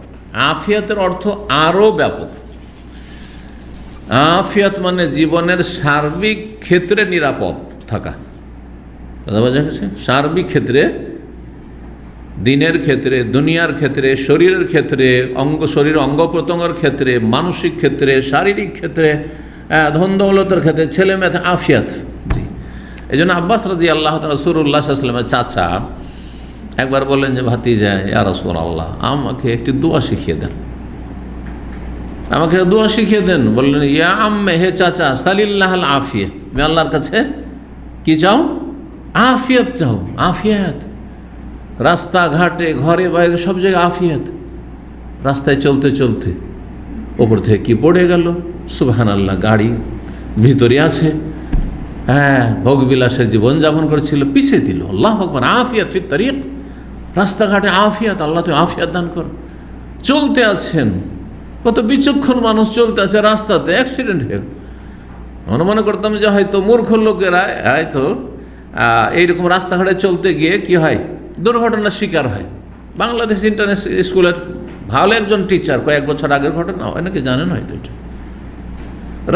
আফিয়াতের অর্থ আরও ব্যাপক। আফিয়াত মানে জীবনের সার্বিক ক্ষেত্রে নিরাপদ থাকা, কথা বোঝা গেছে? সার্বিক ক্ষেত্রে, দিনের ক্ষেত্রে, দুনিয়ার ক্ষেত্রে, শরীরের ক্ষেত্রে, শরীর অঙ্গ প্রত্যঙ্গের ক্ষেত্রে, মানসিক ক্ষেত্রে, শারীরিক ক্ষেত্রে, ধন দৌলতের ক্ষেত্রে, ছেলে মেয়ে, আফিয়াত। জি, এই জন্য আব্বাস রাদিয়াল্লাহু তাআলা রাসূলুল্লাহ সাল্লাল্লাহু আলাইহি ওয়াসাল্লামের চাচা একবার বললেন যে, ভাতিজা, ইয়া রাসূলুল্লাহ, আমাকে একটি দোয়া শিখিয়ে দেন, আমাকে দোয়া শিখিয়ে দেন। বললেন, ইয়া আম্মে, হে চাচা, সালিল্লাহুল আফিয়া, তুমি আল্লাহর কাছে কি চাও? আফিয়াত চাও। আফিয়াত, রাস্তাঘাটে, ঘরে বাইরে, সব জায়গায় আফিয়াত। রাস্তায় চলতে চলতে ওপর থেকে কি পড়ে গেল, সুবহানাল্লাহ, গাড়ি ভিতরে আছে, হ্যাঁ, ভোগবিলাসের জীবনযাপন করেছিল, পিছিয়ে দিল, আল্লাহু আকবার, আফিয়াত ফিত তারিক, রাস্তাঘাটে আফিয়াত, আল্লাহ তুমি আফিয়াত দান কর। চলতে আছেন, কত বিচক্ষণ মানুষ চলতে আছে রাস্তাতে, অ্যাক্সিডেন্ট হয়ে, আমরা মনে করতাম যে হয়তো মূর্খ লোকেরা হয়তো এইরকম রাস্তাঘাটে চলতে গিয়ে কি হয়, দুর্ঘটনার শিকার হয়। বাংলাদেশ ইন্টারন্যাশনাল স্কুলের ভালো একজন টিচার, কয়েক বছর আগের ঘটনা, হয় নাকি জানেন হয়তো, এটা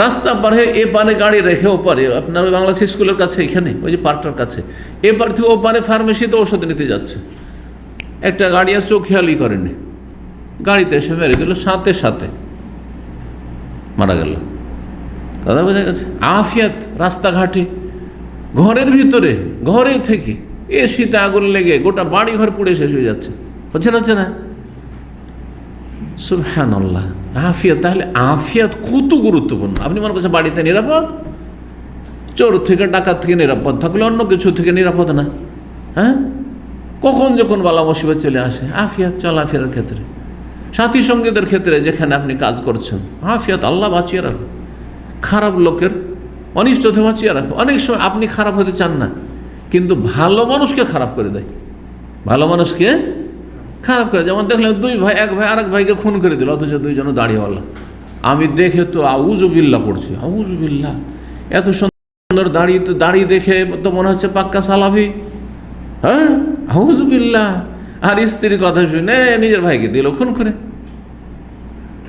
রাস্তা পারে, এ পারে গাড়ি রেখে ও পারে, আপনার বাংলাদেশ স্কুলের কাছে, এখানে ওই যে পার্কটার কাছে, এ পার থেকে ও পারে ফার্মেসিতে ওষুধ নিতে যাচ্ছে, একটা গাড়ি আসছে, ও খেয়ালই করেনি, গাড়িতে এসে মেরে দিল, সাথে সাথে মারা গেল। কথা বোঝা গেছে? আফিয়াত রাস্তাঘাটে, ঘরের ভিতরে, ঘরে থেকে এসিতে আগুন লেগে গোটা বাড়ি ঘর পুড়ে শেষ হয়ে যাচ্ছে, হচ্ছে না? সুবহানাল্লাহ, আফিয়াত। তাহলে আফিয়াত কত গুরুত্বপূর্ণ। আপনি মনে করছেন বাড়িতে নিরাপদ, চোর থেকে ডাকাত থেকে নিরাপদ থাকলে অন্য কিছু থেকে নিরাপদ না, হ্যাঁ? কখন যখন বালা মুসিবত চলে আসে, আফিয়াত চলাফেরার ক্ষেত্রে, সাথী সঙ্গীদের ক্ষেত্রে, যেখানে আপনি কাজ করছেন, আফিয়াত, আল্লাহ বাঁচিয়ে রাখো। খারাপ লোকের অনিষ্ট থেকে বাঁচিয়ে রাখো। অনেক সময় আপনি খারাপ হতে চান না, কিন্তু ভালো মানুষকে খারাপ করে দেয়, ভালো মানুষকে খারাপ করে। যেমন দেখলেন দুই ভাই, এক ভাই আরেক ভাইকে খুন করে দিল, অথচ দুইজনও দাঁড়িয়েওয়ালা, আমি দেখে তো আউযুবিল্লাহ পড়ছি, আউযুবিল্লাহ, এত সুন্দর দাড়ি দেখে তো মনে হচ্ছে পাক্কা সালাফি। হ্যাঁ, আউযুবিল্লাহ। আর স্ত্রীর কথা শুনে নিজের ভাইকে দিল খুন করে।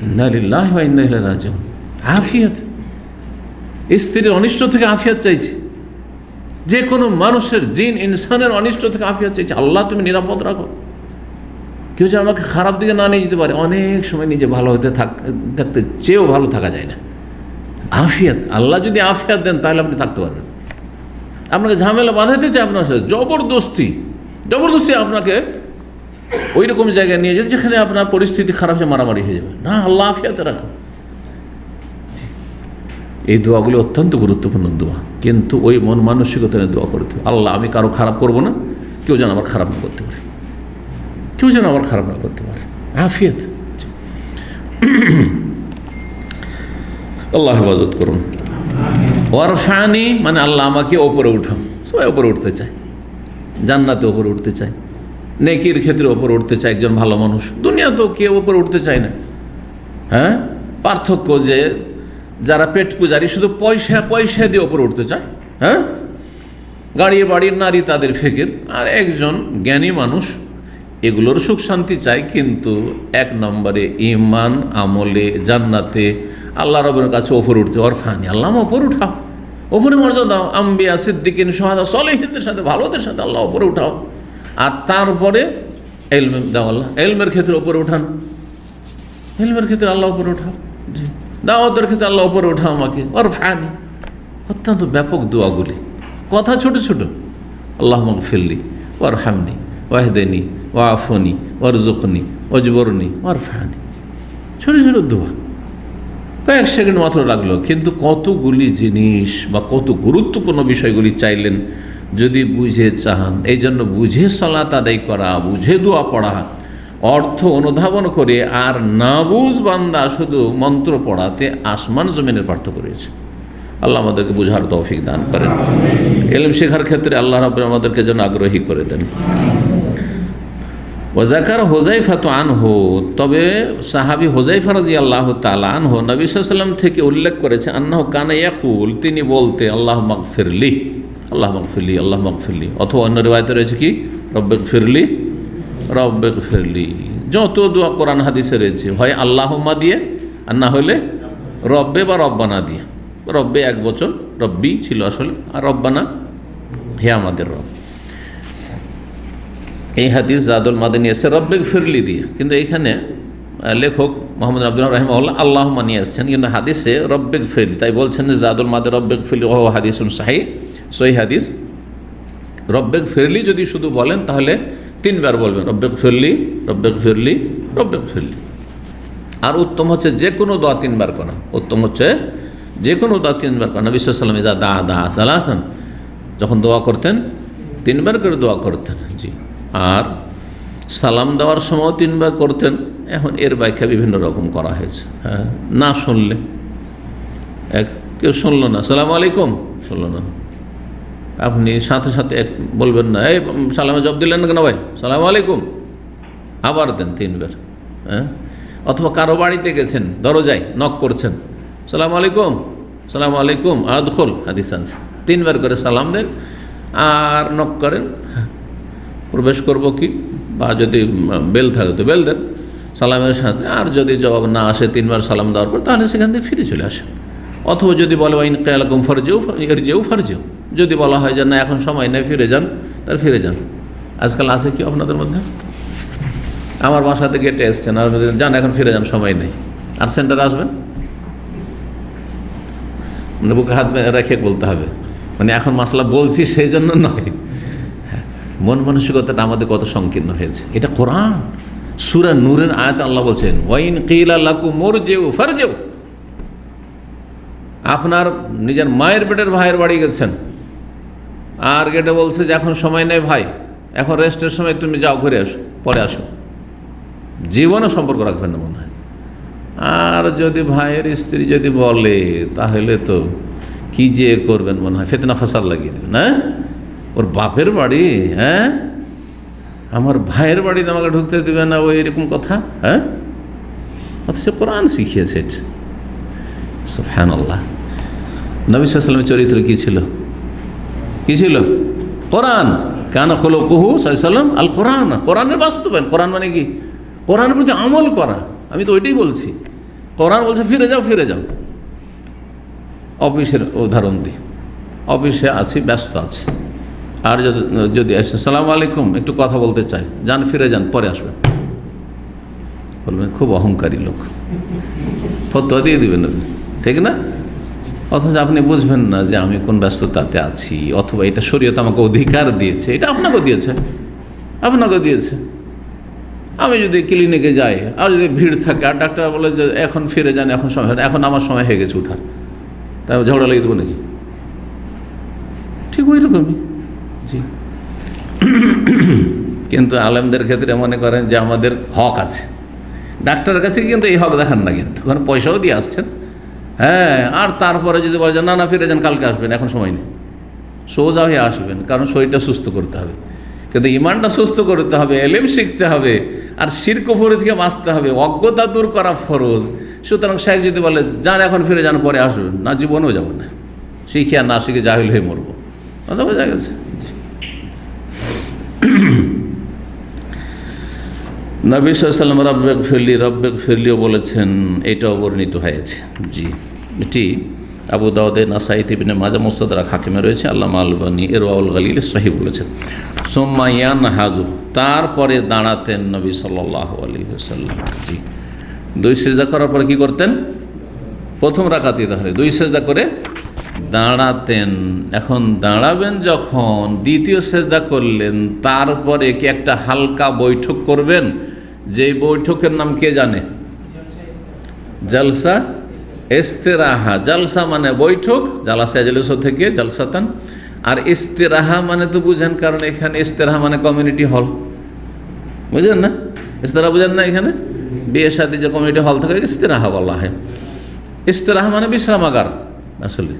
ইন্না লিল্লাহি ওয়া ইন্না ইলাইহি রাজিউন। আফিয়াত, স্ত্রীর অনিষ্ট থেকে আফিয়াত চাইছে, যে কোনো মানুষের, জিন ইনসানের অনিষ্ট থেকে আফিয়াত চাইছে। আল্লাহ তুমি নিরাপদ রাখো, কেউ যেন আমাকে খারাপ দিকে না নিয়ে যেতে পারে। অনেক সময় নিজে ভালো হতে থাকতে চেয়েও ভালো থাকা যায় না। আফিয়াত, আল্লাহ যদি আফিয়াত দেন তাহলে আপনি থাকতে পারবেন। আপনাকে ঝামেলা বাঁধাতে চায় আপনার সাথে, জবরদস্তি আপনাকে ওই রকম জায়গায় নিয়ে যাবে যেখানে আপনার পরিস্থিতি খারাপ হয়ে মারামারি হয়ে যাবে। না, আল্লাহ আফিয়াতে রাখো। এই দোয়াগুলি অত্যন্ত গুরুত্বপূর্ণ দোয়া, কিন্তু ওই মন মানসিকতা নিয়ে দোয়া করতে হবে। আল্লাহ আমি কারো খারাপ করব না, কেউ যেন আমার খারাপ না করতে পারে, কেউ যেন আমার খারাপ না করতে পারে। আফিয়াত, আল্লাহ হেফাজত করুন। ওয়ারফানি মানে আল্লাহ আমাকে ওপরে উঠাও। সবাই ওপরে উঠতে চায়, জান্নাতে ওপরে উঠতে চায়, নেকির ক্ষেত্রে ওপরে উঠতে চায় একজন ভালো মানুষ। দুনিয়া তো কেউ ওপরে উঠতে চায় না। হ্যাঁ, পার্থক্য যে যারা পেট পূজারি শুধু পয়সা দিয়ে ওপরে উঠতে চায়, হ্যাঁ, গাড়ি বাড়ির নারী তাদের ফিকির, আর একজন জ্ঞানী মানুষ এগুলোর সুখ শান্তি চায়, কিন্তু এক নম্বরে ঈমান আমলে জান্নাতে আল্লাহ রাব্বুল কাছে ওপরে উঠতে। ওরফানি, আল্লাহ ওপরে উঠাও, ওপরে মর্যাদা দাও। আম্বিয়া সিদ্দিকিন শুহাদা সলিহিনদের সাথে, ভালোদের সাথে আল্লাহ ওপরে উঠাও। আর তারপরে ইলম দাও, আল্লাহ ইলমের ক্ষেত্রে ওপরে উঠান, ইলমের ক্ষেত্রে আল্লাহ ওপরে উঠাও। জি, দাওয়াতের ক্ষেত্রে আল্লাহ ওপরে উঠাও আমাকে। ওরফানি, অত্যন্ত ব্যাপক দোয়াগুলি, কথা ছোট ছোট। আল্লাহ মাগফিরলি ওয়ারহামনি ওয়াহদিনি ওয়াআফনি ওয়ারযুকনি ওয়াজবরনি ওয়ারফানি। ছোট ছোট দোয়া, কয়েক সেকেন্ড মাত্র লাগলো, কিন্তু কতগুলি জিনিস বা কত গুরুত্বপূর্ণ বিষয়গুলি চাইলেন যদি বুঝে চান। এই জন্য বুঝে সালাত আদায় করা, বুঝে দোয়া পড়া, অর্থ অনুধাবন করে। আর না বুঝ বান্দা শুধু মন্ত্র পড়াতে আসমান জমিনের পার্থক্য রয়েছে। আল্লাহ আমাদেরকে বুঝার তৌফিক দান করেন। ইলম শেখার ক্ষেত্রে আল্লাহ রাব্বুল আমাদেরকে যেন আগ্রহী করে দেন। ওয়াজাকার হুযায়ফা আনহু, তবে সাহাবী হুযায়ফা রাদিয়াল্লাহু তাআলা আনহু নবী সাল্লাল্লাহু আলাইহি ওয়াসাল্লাম থেকে উল্লেখ করেছে, আন্নাহু কানা ইয়াকুল, তিনি বলতে, আল্লাহুম্মা গফিরলি, আল্লাহুম্মা গফিরলি, আল্লাহুম্মা গফিরলি। অথবা অন্য রিওয়ায়াতে রয়েছে কি, রব্বিগফিরলি, রব্বিগফিরলি। যত দোয়া কোরআন হাদিসে রয়েছে, হয় আল্লাহুম্মা দিয়ে, আর না হলে রব্বে বা রব্বানা দিয়ে। রব্বে এক বচন, রব্বি ছিল আসলে, আর রব্বানা হে আমাদের রব। এই হাদিস জাদুল মাদানী এসছে রব্বিগফিরলি দিয়ে, কিন্তু এখানে লেখক মোহাম্মদ আব্দুল্লাহ রাহিমাহুল্লাহ আল্লাহুম্মা নিয়ে আসছেন, কিন্তু হাদিসে রব্বিগফিরলি, তাই বলছেন যে জাদুল মাদে রব্বিগফিরলি ওয়া হুয়া হাদিসুন সহিহ হাদিস। রব্বিগফিরলি যদি শুধু বলেন তাহলে 3 বার বলবেন, রব্বিগফিরলি, রব্বিগফিরলি, রব্বিগফিরলি। আর উত্তম হচ্ছে যে কোনো দোয়া 3 বার করা, উত্তম হচ্ছে যে কোনো দোয়া 3 বার করা। নবী সাল্লাল্লাহু আলাইহি ওয়াসাল্লাম দা সালাসান, যখন দোয়া করতেন 3 বার করে দোয়া করতেন। জি, আর সালাম দেওয়ার সময় 3 বার করতেন। এখন এর ব্যাখ্যা বিভিন্ন রকম করা হয়েছে। হ্যাঁ, না শুনলে, কেউ শুনলো না, সালাম আলাইকুম, শুনলো না, আপনি সাথে সাথে বলবেন না, এই সালামে জবাব দিলেন না কেন ভাই, সালাম আলাইকুম, আবার দেন 3 বার। হ্যাঁ, অথবা কারো বাড়িতে গেছেন, দরজায় নক করছেন, সালাম আলাইকুম, সালাম আলাইকুম আদখুল, হাদিস আছে, 3 বার করে সালাম দেন আর নক করেন, প্রবেশ করব কি, বা যদি বেল থাকে তো বেল দেন সালামের সাথে। আর যদি জবাব না আসে 3 বার সালাম দেওয়ার পর, তাহলে সেখান থেকে ফিরে চলে আসেন। অথবা যদি বলে ওয়াইন কিয়ালাকুম ফারজিউ, যদি বলা হয় যে না এখন সময় নেই, ফিরে যান, তাহলে ফিরে যান। আজকাল আছে কি আপনাদের মধ্যে, আমার বাসাতে গেটে এসছেন আর যান এখন ফিরে যান, সময় নেই, আর সেন্টারে আসবেন, মানে বুকে হাত রেখে বলতে হবে, মানে এখন মাসলা বলছি সেই জন্য নয়। মন মানসিকতাটা আমাদের কত সংকীর্ণ হয়েছে। এটা কোরআন সূরা নূরের আয়াতে আল্লাহ বলছেন, ওয়াইন কিলা লাকুম মুরজিউ ফারজিউ। আপনার নিজের মায়ের পেটের ভাইয়ের বাড়ি গেছেন, আর গেটে বলছে যে এখন সময় নেই ভাই, এখন রেস্টের সময় তুমি যাও, ঘুরে আসো, পরে আসো। জীবনে সম্পর্ক রাখবেন না মনে হয়। আর যদি ভাইয়ের স্ত্রী যদি বলে, তাহলে তো কি যে করবেন মনে হয়, ফিতনা ফাসাদ লাগিয়ে দেবেন। হ্যাঁ, ওর বাপের বাড়ি, হ্যাঁ, আমার ভাইয়ের বাড়িতে আমাকে ঢুকতে দেবে না, ওই এরকম কথা। হ্যাঁ, অথচ কোরআন শিখিয়েছে এটা। সুবহানাল্লাহ। নবী সাল্লাল্লাহু আলাইহি ওয়াসাল্লামের চরিত্র কি ছিল? কি ছিল? কোরআন। কানা খুলুকুহু সাল্লাল্লাহু আলাইহি ওয়াসাল্লাম আল কোরআন। কোরআনের বাস্তবায়ন। কোরআন মানে কি? কোরআনের প্রতি আমল করা। আমি তো ওইটাই বলছি। কোরআন বলছে ফিরে যাও, ফিরে যাও। অফিসের উদাহরণ দিই, অফিসে আছি, ব্যস্ত আছি, আর যদি আসে আসসালামু আলাইকুম, একটু কথা বলতে চাই, যান, ফিরে যান, পরে আসবেন। বলবেন খুব অহংকারী লোক, ফতোয়া দিয়ে দিবেন, ঠিক না? অথচ আপনি বুঝবেন না যে আমি কোন ব্যস্ততাতে আছি, অথবা এটা শরীয়ত আমাকে অধিকার দিয়েছে, এটা আপনাকেও দিয়েছে, আপনাকেও দিয়েছে। আমি যদি ক্লিনিকে যাই আর যদি ভিড় থাকে আর ডাক্তার বলে যে এখন ফিরে যান, এখন সময় হয় না, এখন আমার সময় হয়ে গেছে উঠার, তাই ঝগড়া লাগিয়ে দেবো নাকি? ঠিক ওই রকমই। জি। কিন্তু আলেমদের ক্ষেত্রে মনে করেন যে আমাদের হক আছে, ডাক্তারের কাছে কিন্তু এই হক দেখান না, কিন্তু ওখানে পয়সাও দিয়ে আসছেন। হ্যাঁ, আর তারপরে যদি বলে না না ফিরে যান, কালকে আসবেন, এখন সময় নেই, সোজা হয়ে আসবেন, কারণ শরীরটা সুস্থ করতে হবে। কিন্তু ইমানটা সুস্থ করতে হবে, এলেম শিখতে হবে, আর শিরক কুফর থেকে বাঁচতে হবে, অজ্ঞতা দূর করা ফরজ। সুতরাং শেখ যদি বলে যান এখন ফিরে যান, পরে আসবেন, না, জীবনেও যাব না, শিখে আর না শিখে জাহিল হয়ে মরবো, কথা বোঝা গেছে। নবী সাল্লাল্লাহু আলাইহি ওয়াসাল্লাম রব্বেক ফিরলিও বলেছেন, এটাও বর্ণিত হয়েছে। জি, এটি আবু দাউদে, নাসাই, ইবনে মাজাহ, মুস্তাদরাক হাকিমে রয়েছে। আল্লামা আলবানী ইরওয়াউল গালিল সহিহ বলেছেন। সুম্মা ইয়ানহাজু, তারপরে দাঁড়াতেন নবী সাল্লাল্লাহু আলাইহি ওয়াসাল্লাম। জি, 2 সিজদা করার পরে কি করতেন? প্রথম রাকাতে তাহলে 2 সিজদা করে দাঁড়াতেন। এখন দাঁড়াবেন যখন, দ্বিতীয় সিজদা করলেন, তারপরে কি একটা হালকা বৈঠক করবেন? যেই বৈঠকের নাম কে জানে? জালসা ইস্তিরাহা। জালসা মানে বৈঠক, জালাসা ইয়াজলিসু থেকে জালসাতান, আর ইস্তিরাহা মানে তো বুঝেন, কারণ এখানে ইস্তিরাহা মানে কমিউনিটি হল, বুঝেন না? ইস্তিরাহা বুঝেন না? এখানে বিয়ে শাদী যে কমিউনিটি হল থাকে ইস্তিরাহা বলা হয়। ইস্তিরাহা মানে বিশ্রামাগার আসলে।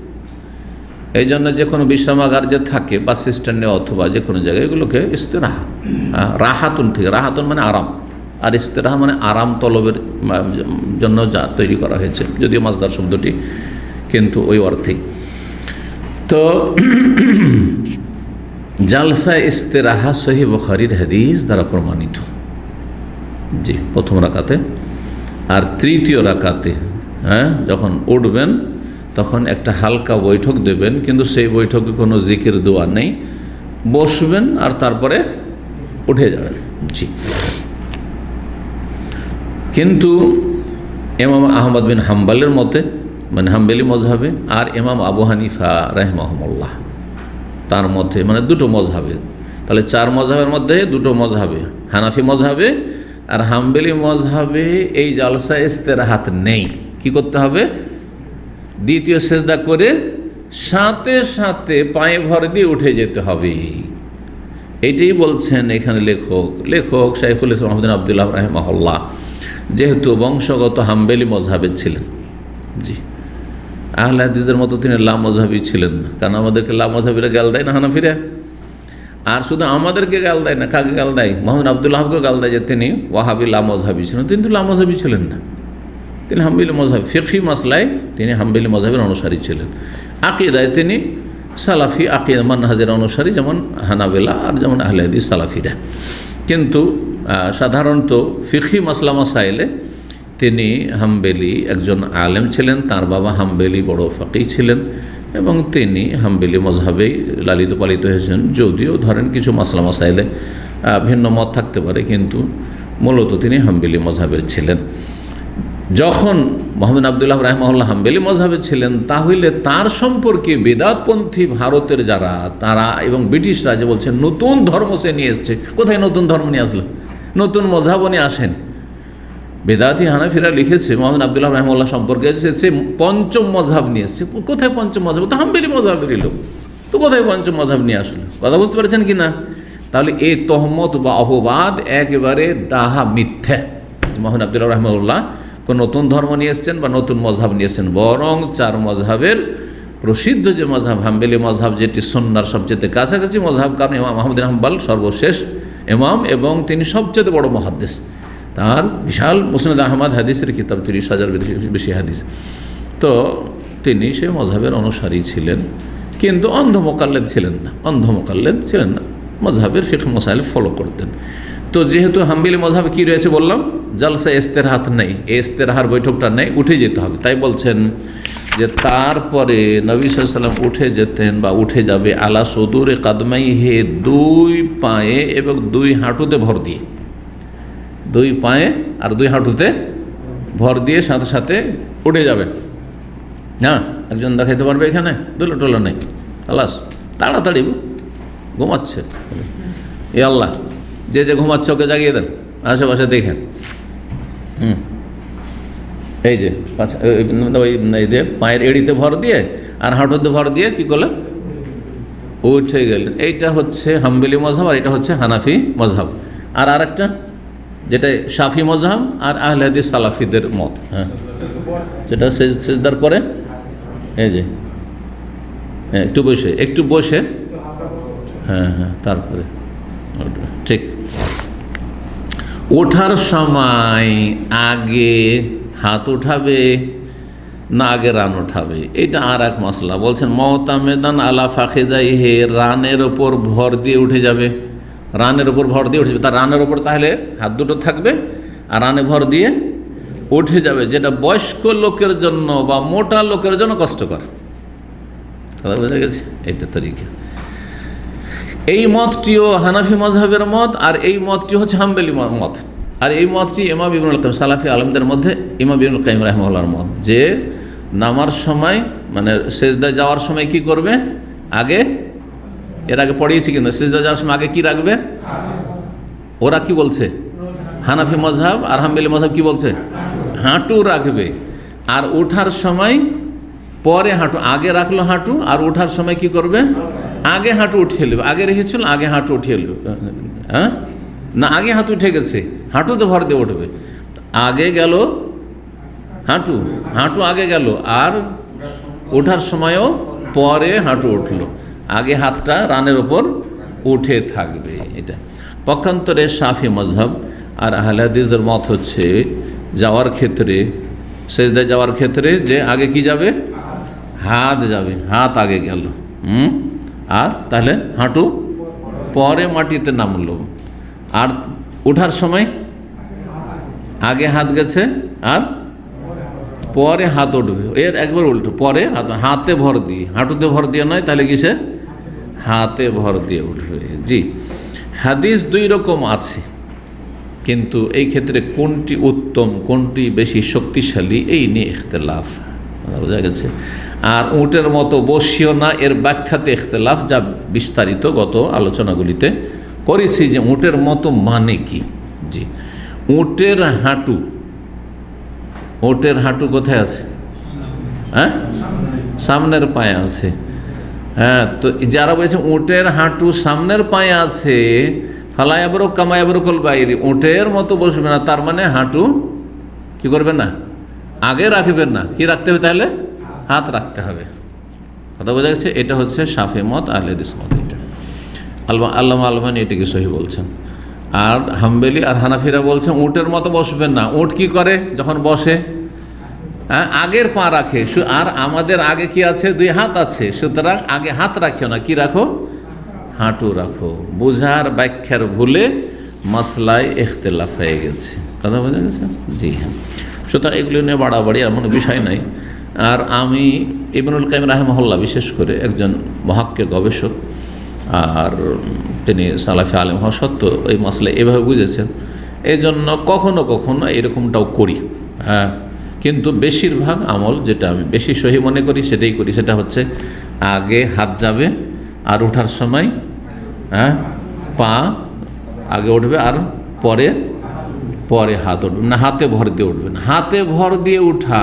এই জন্য যে কোনো বিশ্রামাগার যে থাকে বাস স্ট্যান্ডে অথবা যে কোনো জায়গায়, এগুলোকে ইস্তিরাহা, রাহাতুন থেকে, রাহাতুন মানে আরাম, আর ইস্তিরাহা মানে আরাম তলবের জন্য যা তৈরি করা হয়েছে, যদিও মাসদার শব্দটি কিন্তু ওই অর্থেই। তো জালসা ইস্তিরাহা সহিহ বুখারীর হাদিস দ্বারা প্রমাণিত। জি, প্রথম রাকাতে। আর তৃতীয় রাকাতে যখন উঠবেন তখন একটা হালকা বৈঠক দেবেন, কিন্তু সেই বৈঠকে কোনো জিকির দোয়া নেই, বসবেন আর তারপরে উঠে যাবেন। জি, কিন্তু ইমাম আহমদ বিন হাম্বলের মতে, মানে হাম্বলি মজহাবে, আর ইমাম আবু হানিফা রাহিমাহুল্লাহ তার মতে, মানে দুটো মজহাবে, তাহলে 4 মজহাবের মধ্যে 2টো মজহাবে, হানাফি মজহাবে আর হাম্বলি মজহাবে এই জালসা ইস্তিরাহাত নেই। কি করতে হবে? দ্বিতীয় সেজদা করে সাথে সাথে পায়ে ভর দিয়ে উঠে যেতে হবে। এইটাই বলছেন এখানে লেখক শাইখুল ইসলাম আহমদ বিন আব্দুল্লাহ রাহিমাহুল্লাহ, যেহেতু বংশগত হাম্বলি মজহাবের ছিলেন। জি, আহলে হাদিসদের মতো তিনি লা মজহাবি ছিলেন না, কারণ আমাদেরকে লা মজহাবিরা গাল দেয় না হানাফিরা, আর শুধু আমাদেরকে গাল দেয় না, কাকে গাল দেয়? মোহাম্মদ আব্দুল্লাহকে গাল দেয় যে তিনি ওয়াহাবি লা মজহাবি ছিলেন। তিনি তো লা মজহাবি ছিলেন না, তিনি হাম্বলি মজহাব, ফিকহি মাসলায় তিনি হাম্বলি মজহাবের অনুসারী ছিলেন। আকিদায় তিনি সালাফি আকিদা মানহাজের অনুসারী, যেমন হানাবেলা আর যেমন আহলে হাদিস সালাফিরা। কিন্তু সাধারণত ফিকহি মাসলা মাসাইলে তিনি হাম্বলি একজন আলেম ছিলেন, তার বাবা হাম্বলি বড় ফাকি ছিলেন, এবং তিনি হাম্বলি মজহাবেই লালিত পালিত হয়েছেন। যদিও ধরেন কিছু মাসলা মাসাইলে ভিন্ন মত থাকতে পারে, কিন্তু মূলত তিনি হাম্বলি মজহাবের ছিলেন। যখন মোহাম্মদ আব্দুল্লাহ রাহিমাহুল্লাহ হাম্বলি মজহাবে ছিলেন, তাহলে তার সম্পর্কে বেদাতপন্থী ভারতের যারা, তারা এবং ব্রিটিশরা যে বলছেন নতুন ধর্ম সে নিয়ে এসছে, কোথায় নতুন ধর্ম নিয়ে আসলো? নতুন মজহাবও নিয়ে আসেন। বেদাতি হানাফিরা লিখেছে মোহাম্মদ আব্দুল্লাহ রাহিমাহুল্লাহ সম্পর্কে সে 5ম মজহাব নিয়ে এসছে। কোথায় 5ম মজহাব? তো হাম্বলি মজহাবেরই লোক, তো কোথায় 5ম মজহাব নিয়ে আসলো? কথা বুঝতে পারছেন কি না? তাহলে এই তহমত বা অপবাদ একেবারে ডাহা, মিথ্যা। মোহাম্মদ আব্দুল্লাহ রাহিমাহুল্লাহ কোন নতুন ধর্ম নিয়ে এসছেন বা নতুন মজহাব নিয়ে এসছেন, বরং 4 মজহাবের প্রসিদ্ধ যে মজহাব হাম্বলি মজহাব, যেটি সুন্নাহর সবচেয়ে কাছাকাছি মজহাব, কারণ ইমাম আহমদ বিন হাম্বল সর্বশেষ ইমাম এবং তিনি সবচেয়ে বড় মুহাদ্দিস। তার বিশাল মুসনাদ আহমদ হাদিসের কিতাব, 30,000 বেশি হাদিস। তো তিনি সেই মজহাবের অনুসারী ছিলেন, কিন্তু অন্ধ মোকাল্লেদ ছিলেন না, মজহাবের ফিকহ মাসাইল ফলো করতেন। তো যেহেতু হাম্বলি মজহাবে কি রয়েছে বললাম, জালসা ইস্তেরাহাত নেই, এই ইস্তেরাহার বৈঠকটা নেই, উঠে যেতে হবে। তাই বলছেন যে তারপরে নবী সাল্লাল্লাহু আলাইহি ওয়াসাল্লাম উঠে যেতেন বা উঠে যাবে আলা সুদুরে কাদমাইহি, দুই পায়ে এবং দুই হাঁটুতে ভর দিয়ে, দুই পায়ে আর দুই হাঁটুতে ভর দিয়ে সাথে সাথে উঠে যাবে। হ্যাঁ, একজন দেখাইতে পারবে এখানে? দোলা টোলা নেই, আলাস তাড়াতাড়ি ঘুমাচ্ছে। এ আল্লাহ, যে ঘুমাচ্ছে ওকে জাগিয়ে দেন, আশেপাশে দেখেন। এই যে ওই যে পায়ের এড়িতে ভর দিয়ে আর হাঁটুতে ভর দিয়ে কি করলেন? উঠে গেলেন। এইটা হচ্ছে হাম্বলি মজহাব আর এটা হচ্ছে হানাফি মজহাব। আর আরেকটা যেটা শাফি মজহাব আর আহলে হাদিস সালাফিদের মত। হ্যাঁ, যেটা সিজদার পরে এই যে একটু বসে হ্যাঁ, তারপরে ঠিক ওঠার সময় আগে হাত উঠাবে না আগে রান উঠাবে, এটা আর এক মশলা। বলছেন মওতামেদান আলা ফাখিদাইহি, রানের ওপর ভর দিয়ে উঠে যাবে, রানের ওপর ভর দিয়ে উঠে যাবে। তার রানের ওপর তাহলে হাত দুটো থাকবে আর রানে ভর দিয়ে উঠে যাবে, যেটা বয়স্ক লোকের জন্য বা মোটা লোকের জন্য কষ্টকর। কথা বোঝা গেছে? এটা তরিকা। এই মতটিও হানাফি মজহাবের মত, আর এই মতটি হচ্ছে হাম্বলি মত। আর এই মতটি ইমাম ইবনুল কাইয়িম সালাফি আলেমদের মধ্যে ইমাম ইবনুল কাইয়িম রাহিমাহুল্লাহর মত, যে নামার সময় মানে সেজদা যাওয়ার সময় কি করবে? আগে, এর আগে পড়িয়েছি কিন্তু, সেজদা যাওয়ার সময় আগে কি রাখবে? ওরা কি বলছে? হানাফি মজহাব আর হাম্বলি মজহাব কি বলছে? হাঁটু রাখবে। আর ওঠার সময় পরে হাঁটু, আগে রাখলো হাঁটু, আর ওঠার সময় কি করবে? আগে হাঁটু উঠিয়ে নেবে। আগে রেখেছিল, আগে হাঁটু উঠিয়ে নেবে। হ্যাঁ না, আগে হাঁটু উঠে গেছে, হাঁটুতে ভর দিয়ে উঠবে। আগে গেল হাঁটু, হাঁটু আগে গেল, আর ওঠার সময়ও পরে হাঁটু উঠলো, আগে হাতটা রানের ওপর উঠে থাকবে। এটা পক্ষান্তরে শাফি মজহাব আর আহলে হাদিসদের মত হচ্ছে যাওয়ার ক্ষেত্রে, সেজদায় যাওয়ার ক্ষেত্রে যে আগে কি যাবে? হাত যাবে, হাত আগে গেল, আর তাহলে হাঁটু পরে মাটিতে নামলো। আর ওঠার সময় আগে হাত গেছে আর পরে হাত উঠবে, এর একবার উল্টো, পরে হাতে ভর দিয়ে, হাঁটুতে ভর দিয়ে নয়, তাহলে কিসে? হাতে ভর দিয়ে উঠবে। জি, হাদিস দুই রকম আছে, কিন্তু এই ক্ষেত্রে কোনটি উত্তম, কোনটি বেশি শক্তিশালী, এই নিয়ে ইখতিলাফ। বোঝা গেছে? আর উটের মতো বসিও না, এর ব্যাখ্যাতে ইখতিলাফ, যা বিস্তারিত গত আলোচনাগুলিতে করেছি যে উটের মতো মানে কি। জি, উটের হাঁটু, উটের হাঁটু কোথায় আছে? হ্যাঁ, সামনের পায়ে আছে। হ্যাঁ, তো যারা বলছে উটের হাঁটু সামনের পায়ে আছে, ফালায়াবরক কামায়াবরকল বাইরে, উটের মতো বসবে না, তার মানে হাঁটু কি করবে না? আগে রাখবেন না, কি রাখতে হবে তাহলে? হাত রাখতে হবে। কথা বোঝা গেছে? এটা হচ্ছে শাফি মত, আহলে হাদিস মত। এটা আল্লামা আলবানী এটাকে সহি বলছেন। আর হাম্বলি আর হানাফিরা বলছেন উটের মতো বসবেন না। উট কি করে যখন বসে? আগের পা রাখে, আর আমাদের আগে কি আছে? দুই হাত আছে, সুতরাং আগে হাত রাখিও না, কি রাখো? হাঁটু রাখো। বোঝার ব্যাখ্যার ভুলে মাসলায় ইখতিলাফ হয়ে গেছে। কথা বোঝা গেছে? জি হ্যাঁ। সুতরাং এগুলো নিয়ে বাড়াবাড়ি এমন বিষয় নাই। আর আমি ইবনুল কাইয়িম রাহিমাহুল্লাহ বিশেষ করে একজন মুহাক্কিক গবেষক, আর তিনি সালাফি আলেম হওয়া সত্ত্বেও এই মাসলা এভাবে বুঝেছেন, এই জন্য কখনো কখনো এরকমটাও করি। হ্যাঁ, কিন্তু বেশিরভাগ আমল যেটা আমি বেশি সহি মনে করি সেটাই করি। সেটা হচ্ছে আগে হাত যাবে, আর ওঠার সময় পা আগে উঠবে, আর পরে হাত উঠবে না, হাতে ভর দিয়ে উঠবে না। হাতে ভর দিয়ে উঠা,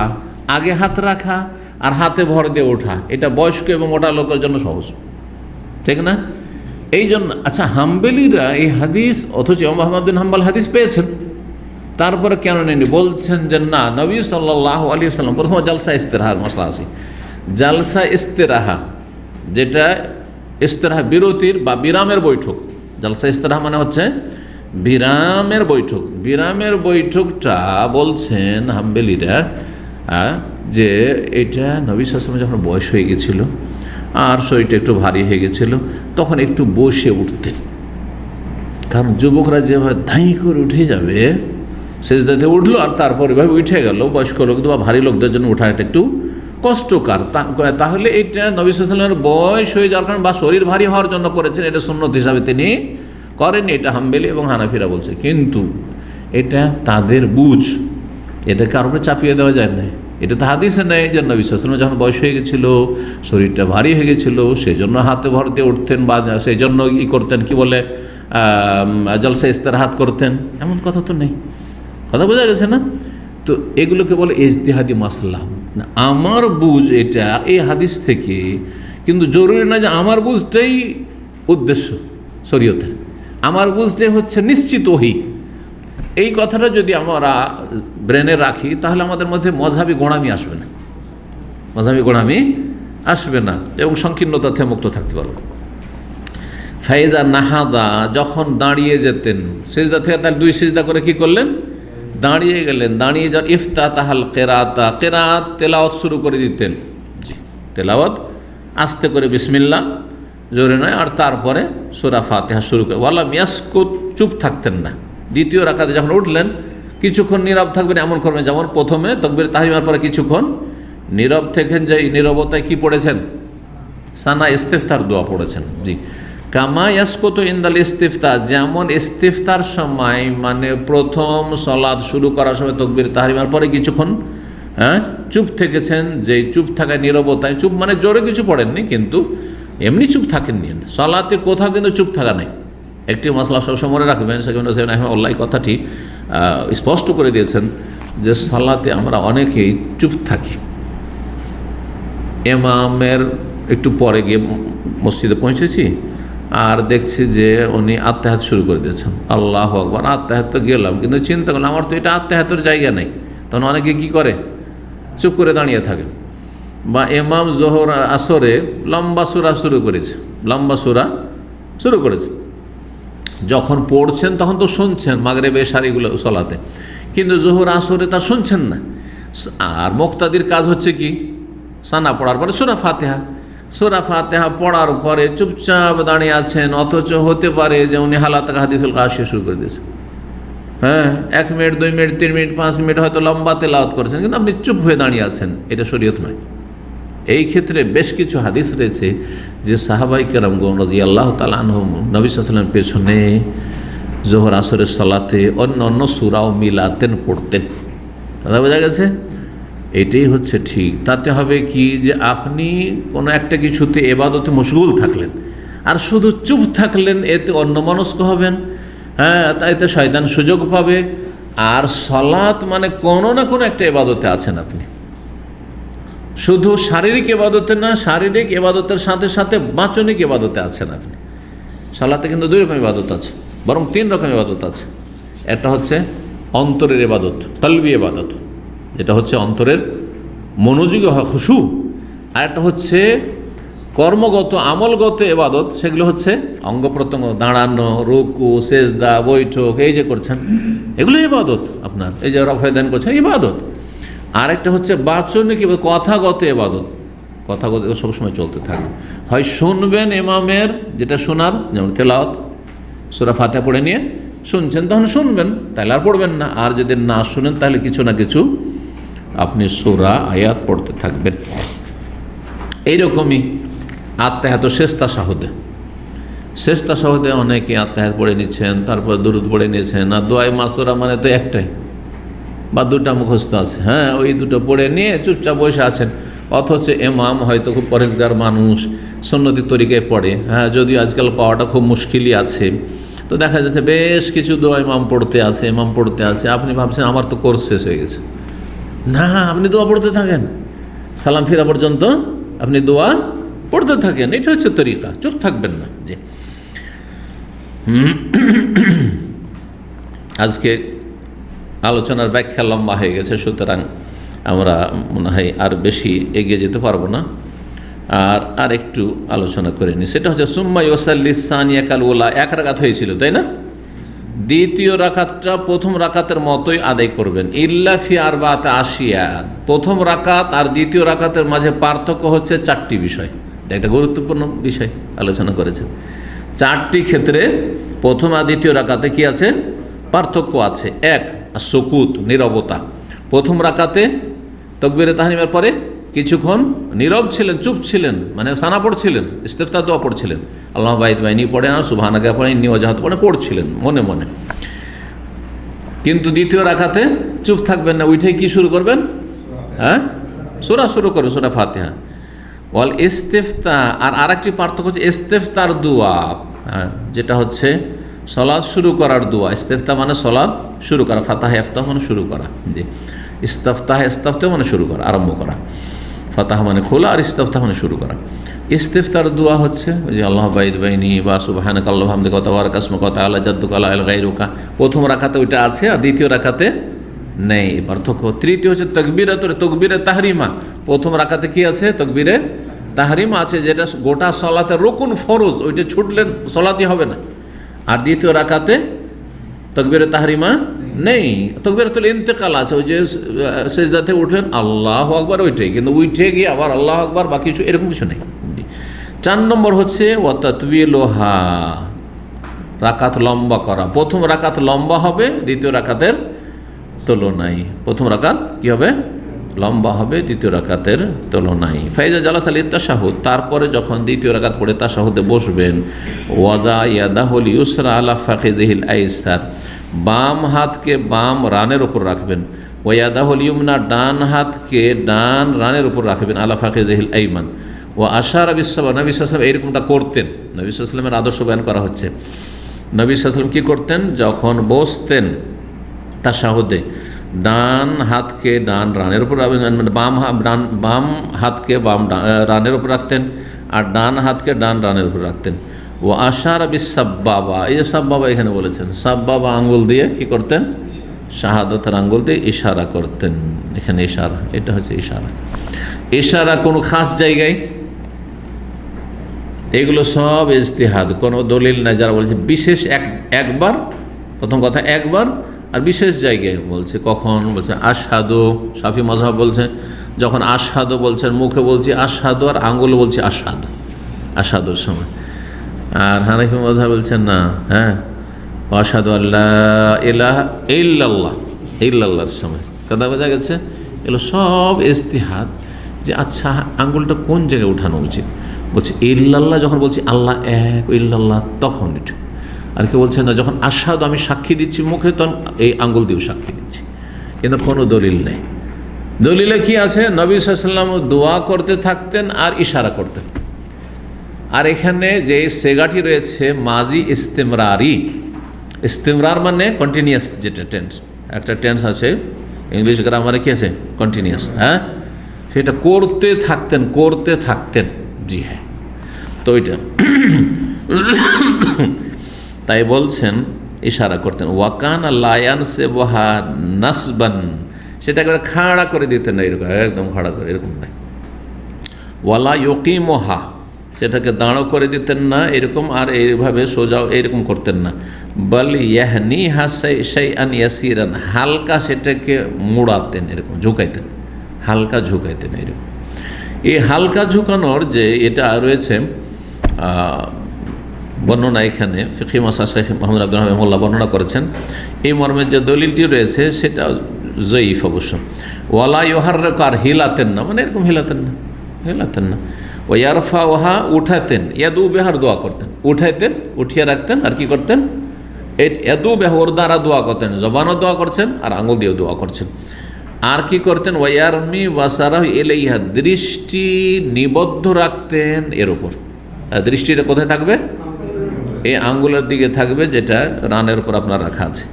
আগে হাত রাখা আর হাতে ভর দিয়ে ওঠা, এটা বয়স্ক এবং মোটা লোকের জন্য সহজ, ঠিক না? এই জন্য আচ্ছা, হাম্বলিরা এই হাদিস, অথচ ইমাম আহমদ বিন হাম্বল হাদিস পেয়েছেন, তারপরে কেন নেননি? বলছেন যে না, নবী সাল্লাল্লাহু আলাইহি ওয়াসাল্লাম প্রথম জালসা ইস্তেরাহার মশলা আছে। জালসা ইস্তেরাহা, যেটা ইস্তেরাহা বিরতির বা বিরামের বৈঠক। জালসা ইস্তেরাহা মানে হচ্ছে বিরামের বৈঠক। বিরামের বৈঠকটা বলছেন হাম্বলিরা যে এটা নবী সাল্লাল্লাহু আলাইহি ওয়াসাল্লাম যখন বয়স হয়ে গেছিল আর শরীরটা একটু ভারী হয়ে গেছিল, তখন একটু বসে উঠতেন। কারণ যুবকরা যেভাবে ধাই করে উঠে যাবে, সেজদাতে উঠলো আর তারপর এভাবে উঠে গেল, বয়স্ক লোকদের বা ভারী লোকদের জন্য ওঠা এটা একটু কষ্টকর। তাহলে এটা নবী সাল্লাল্লাহু আলাইহি ওয়াসাল্লামের বয়স হয়ে যাওয়ার কারণে বা শরীর ভারী হওয়ার জন্য করেছেন, এটা সুন্নত হিসাবে তিনি করেননি, এটা হাম্বলি এবং হানাফিরা বলছে। কিন্তু এটা তাদের বুঝ, এটাকে কারোর উপরে চাপিয়ে দেওয়া যায় না। এটা তো হাদিসে নেই যে নবী সাল্লাল্লাহু আলাইহি ওয়াসাল্লাম যখন বয়স হয়ে গেছিলো, শরীরটা ভারী হয়ে গেছিলো, সেই জন্য হাতে ভর দিয়ে উঠতেন বা সেই জন্য করতেন, কি বলে জলসা ইস্তেরাহাত করতেন, এমন কথা তো নেই। কথা বোঝা গেছে না? তো এগুলোকে বলে ইজতিহাদি মাসলা। আমার বুঝ এটা এই হাদিস থেকে, কিন্তু জরুরি না যে আমার বুঝটাই উদ্দেশ্য শরীয়তের, আমার বুঝটাই হচ্ছে নিশ্চিত ওহী। এই কথাটা যদি আমরা ব্রেনে রাখি, তাহলে আমাদের মধ্যে মযহাবি গোঁড়ামি আসবে না, মযহাবি গোঁড়ামি আসবে না এবং সংকীর্ণতা থেকে মুক্ত থাকতে পারবো। ফাইদা নাহাদা, যখন দাঁড়িয়ে যেতেন সিজদা থেকে, তার দুই সিজদা করে কি করলেন? দাঁড়িয়ে গেলেন। দাঁড়িয়ে যাওয়ার ইফতাতাহাল কেরাতা, কেরাত তেলাওয়াত শুরু করে দিতেন। জি, তেলাওয়াত আস্তে করে বিসমিল্লাহ, জোরে নয়, আর তারপরে সূরা ফাতিহা শুরু করে। ওয়ালা মিয়াসকুত, চুপ থাকতেন না। দ্বিতীয় রাকাতে যখন উঠলেন, কিছুক্ষণ নীরব থাকবেন, এমন করবেন যেমন প্রথমে তাকবীর তাহরিমার পরে কিছুক্ষণ নীরব থেকেন, যে নীরবতায় কি পড়েছেন? সানা ইস্তিফতার দোয়া পড়েছেন। জি, কামা ইয়াসকুতু ইনদাল ইস্তিফতা, যেমন ইস্তিফতার সময় মানে প্রথম সালাত শুরু করার সময় তাকবীর তাহরিমার পরে কিছুক্ষণ চুপ থেকেছেন, যেই চুপ থাকায় নীরবতায়, চুপ মানে জোরে কিছু পড়েননি, কিন্তু এমনি চুপ থাকেননি। সালাতে কোথাও কিন্তু চুপ থাকা নেই। একটি মশলা সবসময় মনে রাখবেন, সেখানে আল্লাহ কথাটি স্পষ্ট করে দিয়েছেন যে সালাতে আমরা অনেকেই চুপ থাকি। ইমামের একটু পরে গিয়ে মসজিদে পৌঁছেছি আর দেখছি যে উনি আত্তাহাত শুরু করে দিয়েছেন, আল্লাহু আকবার, আত্তাহাত তো গেলাম, কিন্তু চিন্তা করলাম আমার তো এটা আত্তাহাতের জায়গা নেই। তখন অনেকে কি করে? চুপ করে দাঁড়িয়ে থাকে। বা ইমাম জোহর আসরে লম্বা সূরা শুরু করেছে, লম্বা সূরা শুরু করেছে, যখন পড়ছেন তখন তো শুনছেন মাগরিব এশারিগুলো সালাতে, কিন্তু জোহর আসরে তা শুনছেন না। আর মুক্তাদির কাজ হচ্ছে কি? সানা পড়ার পরে সূরা ফাতিহা, সূরা ফাতিহা পড়ার পরে চুপচাপ দাঁড়িয়ে আছেন, অথচ হতে পারে যে উনি হালাত হাদিসুল কাশিয়া শুরু করে দিয়েছেন। হ্যাঁ, 1 মিনিট 2 মিনিট 3 মিনিট 5 মিনিট হয়তো লম্বা তেলাওয়াত করেছেন, কিন্তু আপনি চুপ হয়ে দাঁড়িয়ে আছেন, এটা শরীয়ত নয়। এই ক্ষেত্রে বেশ কিছু হাদিস রয়েছে যে সাহাবাই কেরামগণ রাদিয়াল্লাহু তাআলা আনহুম নবী সাল্লাল্লাহু আলাইহি ওয়াসাল্লামের পেছনে জোহর আসরের সালাতে অন্য অন্য সূরাও মিলাতেন, পড়তেন। কথা বোঝা গেছে? এটাই হচ্ছে ঠিক। তাতে হবে কি, যে আপনি কোনো একটা কিছুতে ইবাদতে মশগুল থাকলেন আর শুধু চুপ থাকলেন, এতে অন্যমনস্ক হবেন, হ্যাঁ, তাইতে শয়তান সুযোগ পাবে। আর সালাত মানে কোনো না কোনো একটা ইবাদতে আছেন আপনি, শুধু শারীরিক ইবাদতে না, শারীরিক ইবাদতের সাথে সাথে বাচনিক ইবাদতে আছেন আপনি। সালাতে কিন্তু 2 রকম ইবাদত আছে, বরং 3 রকম ইবাদত আছে। একটা হচ্ছে অন্তরের ইবাদত, কলবি ইবাদত, যেটা হচ্ছে অন্তরের মনোযোগী হয়, খুশু। আর একটা হচ্ছে কর্মগত আমলগত ইবাদত, সেগুলো হচ্ছে অঙ্গ প্রত্যঙ্গ, দাঁড়ানো, রুকু, সেজদা, বৈঠক, এই যে করছেন, এগুলো ইবাদত আপনার। এই যে রফা দান করছেন, ইবাদত। আর একটা হচ্ছে বাচনিক কথাগত ইবাদত, কথাগত সবসময় চলতে থাকে। হয় শুনবেন ইমামের যেটা শোনার, যেমন তেলাওয়াত, সূরা ফাতিহা পড়ে নিয়ে শুনছেন, তখন শুনবেন, তাহলে আর পড়বেন না। আর যদি না শুনেন তাহলে কিছু না কিছু আপনি সূরা আয়াত পড়তে থাকবেন। এইরকমই আত্তাহাত শেষ তাশাহুদে, শেষ তাশাহুদে অনেকে আত্তাহাত পড়ে নিচ্ছেন, তারপর দুরূদ পড়ে নিয়েছেন। আর দোয়ায়ে মাসুরা মানে তো একটাই বা 2টা মুখস্থ আছে, হ্যাঁ, ওই 2টো পড়ে নিয়ে চুপচাপ বসে আছেন। অথচ ইমাম হয়তো খুব পরেজগার মানুষ, সুন্নতি তরিকায় পড়ে, হ্যাঁ, যদিও আজকাল পাওয়াটা খুব মুশকিলই আছে। তো দেখা যাচ্ছে বেশ কিছু দোয়া ইমাম পড়তে আছে, আপনি ভাবছেন আমার তো কোর্স শেষ হয়ে গেছে। না, আপনি দোয়া পড়তে থাকেন, সালাম ফিরা পর্যন্ত আপনি দোয়া পড়তে থাকেন, এটা হচ্ছে তরিকা, চুপ থাকবেন না। জি, আজকে আলোচনার ব্যাখ্যা লম্বা হয়ে গেছে, সুতরাং আমরা মনে হয় আর বেশি এগিয়ে যেতে পারবো না। আর একটু আলোচনা করে নিই, সেটা হচ্ছে সুম্মা ইউসাল্লি সানিয়া কাল উলা, 1 রাকাত হয়েছিল, তাই না? দ্বিতীয় রাকাতটা প্রথম রাকাতের মতোই আদায় করবেন। ইল্লা ফি আরবাতে আশিয়া, প্রথম রাকাত আর দ্বিতীয় রাকাতের মাঝে পার্থক্য হচ্ছে 4টি বিষয়। একটা গুরুত্বপূর্ণ বিষয় আলোচনা করেছেন। 4টি ক্ষেত্রে প্রথম আর দ্বিতীয় রাকাতে কি আছে? পার্থক্য আছে। এক, সুকুত, নীরবতা। প্রথম রাকাতে তাকবীরে তাহরিমের পরে কিছুক্ষণ নীরব ছিলেন, চুপ ছিলেন, মানে সানা পড়ছিলেন, ইস্তেফতাহ দোয়া পড়ছিলেন, আল্লাহ বাইদ বাইনি পড়ে না, সুবহানাকা পড়ে, ইন্নী ওয়াজহাতু পড়ে পড়ছিলেন মনে মনে। কিন্তু দ্বিতীয় রাকাতে চুপ থাকবেন না, উঠে কি শুরু করবেন? হ্যাঁ, সূরা শুরু করবেন, সূরা ফাতিহা। ওয়াল ইস্তিফতাহ, আর আরেকটি পার্থক্য হচ্ছে ইস্তিফতার দোয়া, যেটা হচ্ছে সলাৎ শুরু করার দোয়া। ইস্তিফতাহ মানে সলাৎ শুরু করা, ফাতাহ ইফতাহ মানে শুরু করা, জি। ইস্তাফতাহ মানে শুরু করা, আরম্ভ করা। ফাতাহ মানে খোলা, আর ইস্তাফতাহ মানে শুরু করা। ইস্তিফতার দোয়া হচ্ছে ওই যে আল্লাহ বাইদ বাইনি বা সুবহানাকা আল্লাহুম্মা হামদিকা ওয়া তাবারাকা ইসমুকা ওয়া তাআলা জাদ্দুকা লা ইলাহা গায়রুকা, প্রথম রাকাতে ওইটা আছে আর দ্বিতীয় রাকাতে নেই, পার্থক্য। তৃতীয় হচ্ছে তাকবীরে তাহরিমা, প্রথম রাকাতে কি আছে? তাকবীরে তাহরিমা আছে, যেটা গোটা সলাতের রুকুন, ফরজ, ওইটা ছুটলেন সলাতই হবে না। আর দ্বিতীয় রাকাতে তাকবীরে তাহরিমা নেই, তাকবীরাতুল ইন্তেকাল আছে, ওই যে সেজদাতে উঠলেন আল্লাহু আকবার, ওইটাই, কিন্তু উঠে গিয়ে আবার আল্লাহু আকবার বা কিছু এরকম কিছু নেই। 4 নম্বর হচ্ছে ওয়া তাতওয়িলুহা, রাকাত লম্বা করা। প্রথম রাকাত লম্বা হবে দ্বিতীয় রাকাতের তুলনায়। প্রথম রাকাত কি হবে? লম্বা হবে দ্বিতীয় রাকাতের তুলনায়। ফাইজা জালাসা লিত্তাশাহুদ, তারপরে যখন দ্বিতীয় রাকাত পড়ে তাশাহুদে বসবেন, ওয়াদা ইয়াদাহুল ইউসরা আলা ফাখিযিহিল আইসার, বাম হাতকে বাম রানের উপর রাখবেন। ওয়াদাহুল ইউমনা, ডান হাতকে ডান রানের উপর রাখবেন, আলা ফাখিযিহিল আইমান। ও আশারা বিসাবা, নবী সাল্লাল্লাহু আলাইহি ওয়াসাল্লাম এরকমটা করতেন। নবী সাল্লাল্লাহু আলাইহি ওয়াসাল্লামের আদর্শ বয়ান করা হচ্ছে। নবী সাল্লাল্লাহু আলাইহি ওয়াসাল্লাম কী করতেন? যখন বসতেন তাশাহুদে, ডান হাতকে ডান রানের উপর রাখবেন, মানে বাম হাতকে বাম রানের উপর রাখতেন, আর ডান হাতকে ডান রানের উপর রাখতেন। ও আশারা বিসাব্বাবা, এই যে সাব্বাবা এখানে বলেছেন, সাব্বাবা আঙ্গুল দিয়ে কি করতেন? শাহাদাতের আঙ্গুল দিয়ে ইশারা করতেন। এখানে ইশারা, এটা হচ্ছে ইশারা। ইশারা কোনো খাস জায়গায়, এগুলো সব ইজতিহাদ, কোনো দলিল নাই। যারা বলেছে বিশেষ একবার, প্রথম কথা একবার, আর বিশেষ জায়গায় বলছে কখন? বলছে আশহাদু, শাফি মাযহাব বলছে যখন আশহাদু বলছেন, মুখে বলছি আশহাদু আর আঙ্গুলে বলছি আশহাদ, আশহাদুর সময়। আর হানাফি মাযহাব বলছেন না, হ্যাঁ, আশহাদু আল্লা ইলাহা ইল্লাল্লাহ, ইল্লাল্লাহর সময়। কথা বোঝা গেছে? এগুলো সব ইজতিহাদ, যে আচ্ছা আঙ্গুলটা কোন জায়গায় উঠানো উচিত। বলছে ইল্লাল্লাহ যখন বলছি আল্লাহ এক, ইল্লাল্লাহ তখন এটা। আর কেউ বলছে না, যখন আশহাদু আমি সাক্ষী দিচ্ছি মুখে, তখন এই আঙ্গুল দিয়েও সাক্ষী দিচ্ছি। কিন্তু কোনো দলিল নেই। দলিলে কি আছে? নবী সাল্লাল্লাহু আলাইহি ওয়াসাল্লাম দোয়া করতে থাকতেন আর ইশারা করতেন। আর এখানে যে সেগাটি রয়েছে মাজি ইস্তেমরারি, ইস্তেমরার মানে কন্টিনিউয়াস, যেটা টেন্স, একটা টেন্স আছে ইংলিশ গ্রামারে কি আছে? কন্টিনিউয়াস, হ্যাঁ, সেটা করতে থাকতেন, করতে থাকতেন, জি হ্যাঁ। তো ওইটা তাই বলছেন ইশারা করতেন। ওয়াকান লায়ান সেবহা নাসবান, সেটা করে খাড়া করে দিতেন না, এরকম একদম খাড়া করে, এরকম নয়। ওয়ালা ইউকিমুহা, সেটাকে দাঁড়ো করে দিতেন না এরকম, আর এইভাবে সোজাও এরকম করতেন না। বল ইয়াহনিহা শাইআন ইয়াসিরান, হালকা সেটাকে মুড়াতেন, এরকম ঝুঁকাইতেন, হালকা ঝুঁকাইতেন এরকম। এই হালকা ঝুঁকানোর যে এটা রয়েছে বর্ণনা, এখানে ফিকহি মাসাইল শেখ মুহাম্মদ আব্দুল ওয়াহাব রাহিমাহুল্লাহ বর্ণনা করেছেন। এই মর্মের যে দলিলটি রয়েছে সেটা জয়ীফ অবশ্য। ওয়ালা ইউহাররিকু, আর হিলাতেন না, মানে এরকম হিলাতেন না, হিলাতেন না। ও ইয়ারফাউহা, উঠাতেন, ইয়াদু বিহার দোয়া করতেন, উঠাইতেন, উঠিয়ে রাখতেন, আর কি করতেন? ইয়াদু বিহা, ওর দ্বারা দোয়া করতেন, জবানও দোয়া করছেন আর আঙুল দিয়েও দোয়া করছেন। আর কি করতেন? ওয়ারমি ওয়াসারাহু ইলাইহা, দৃষ্টি নিবদ্ধ রাখতেন এর উপর। দৃষ্টিটা কোথায় থাকবে? এই আঙ্গুলের দিকে থাকবে, যেটা রানের উপর আপনার রাখা আছে,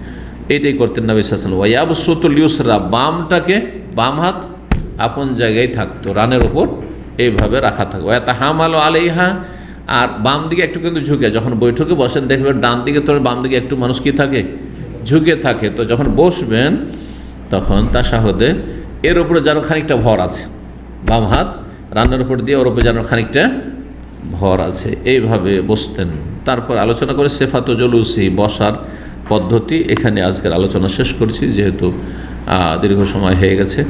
এইটাই করতেন নবী সাল্লাল্লাহু আলাইহি ওয়াসাল্লাম। ওয়ায়াবসুতুল ইউসরা, বামটাকে, বাম হাত আপন জায়গায় থাকতো, রানের উপর এইভাবে রাখা থাকবে। ওয়াতাহামালু আলাইহা, আর বাম দিকে একটু কিন্তু ঝুঁকে, যখন বৈঠকে বসেন দেখবেন ডান দিকে তো বাম দিকে একটু মানুষ কি থাকে? ঝুঁকে থাকে। তো যখন বসবেন তখন তাশাহুদে এর উপরে যেন খানিকটা ভর আছে, বাম হাত রানের উপর দিয়ে ওর উপরে যেন খানিকটা ভর আছে, এইভাবে বসতেন। তারপর আলোচনা করে সেফাতু জুলুসি, বসার পদ্ধতি। এখানে আজকের আলোচনা শেষ করছি, যেহেতু দীর্ঘ সময় হয়ে গেছে।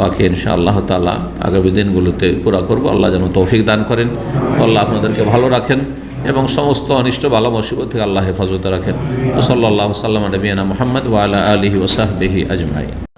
বাকি ইনশাআল্লাহ তাআলা আগামী দিনগুলোতে পুরা করব। আল্লাহ যেন তৌফিক দান করেন, আল্লাহ আপনাদেরকে ভালো রাখেন এবং সমস্ত অনিষ্ট বালা মুসিবত থেকে আল্লাহ হেফাজতে রাখেন। সাল্লাল্লাহু সাল্লাম আলা নবিয়িনা মুহাম্মদ ওয়া আলা আলিহি ওয়া সাহবিহি আজমাইন।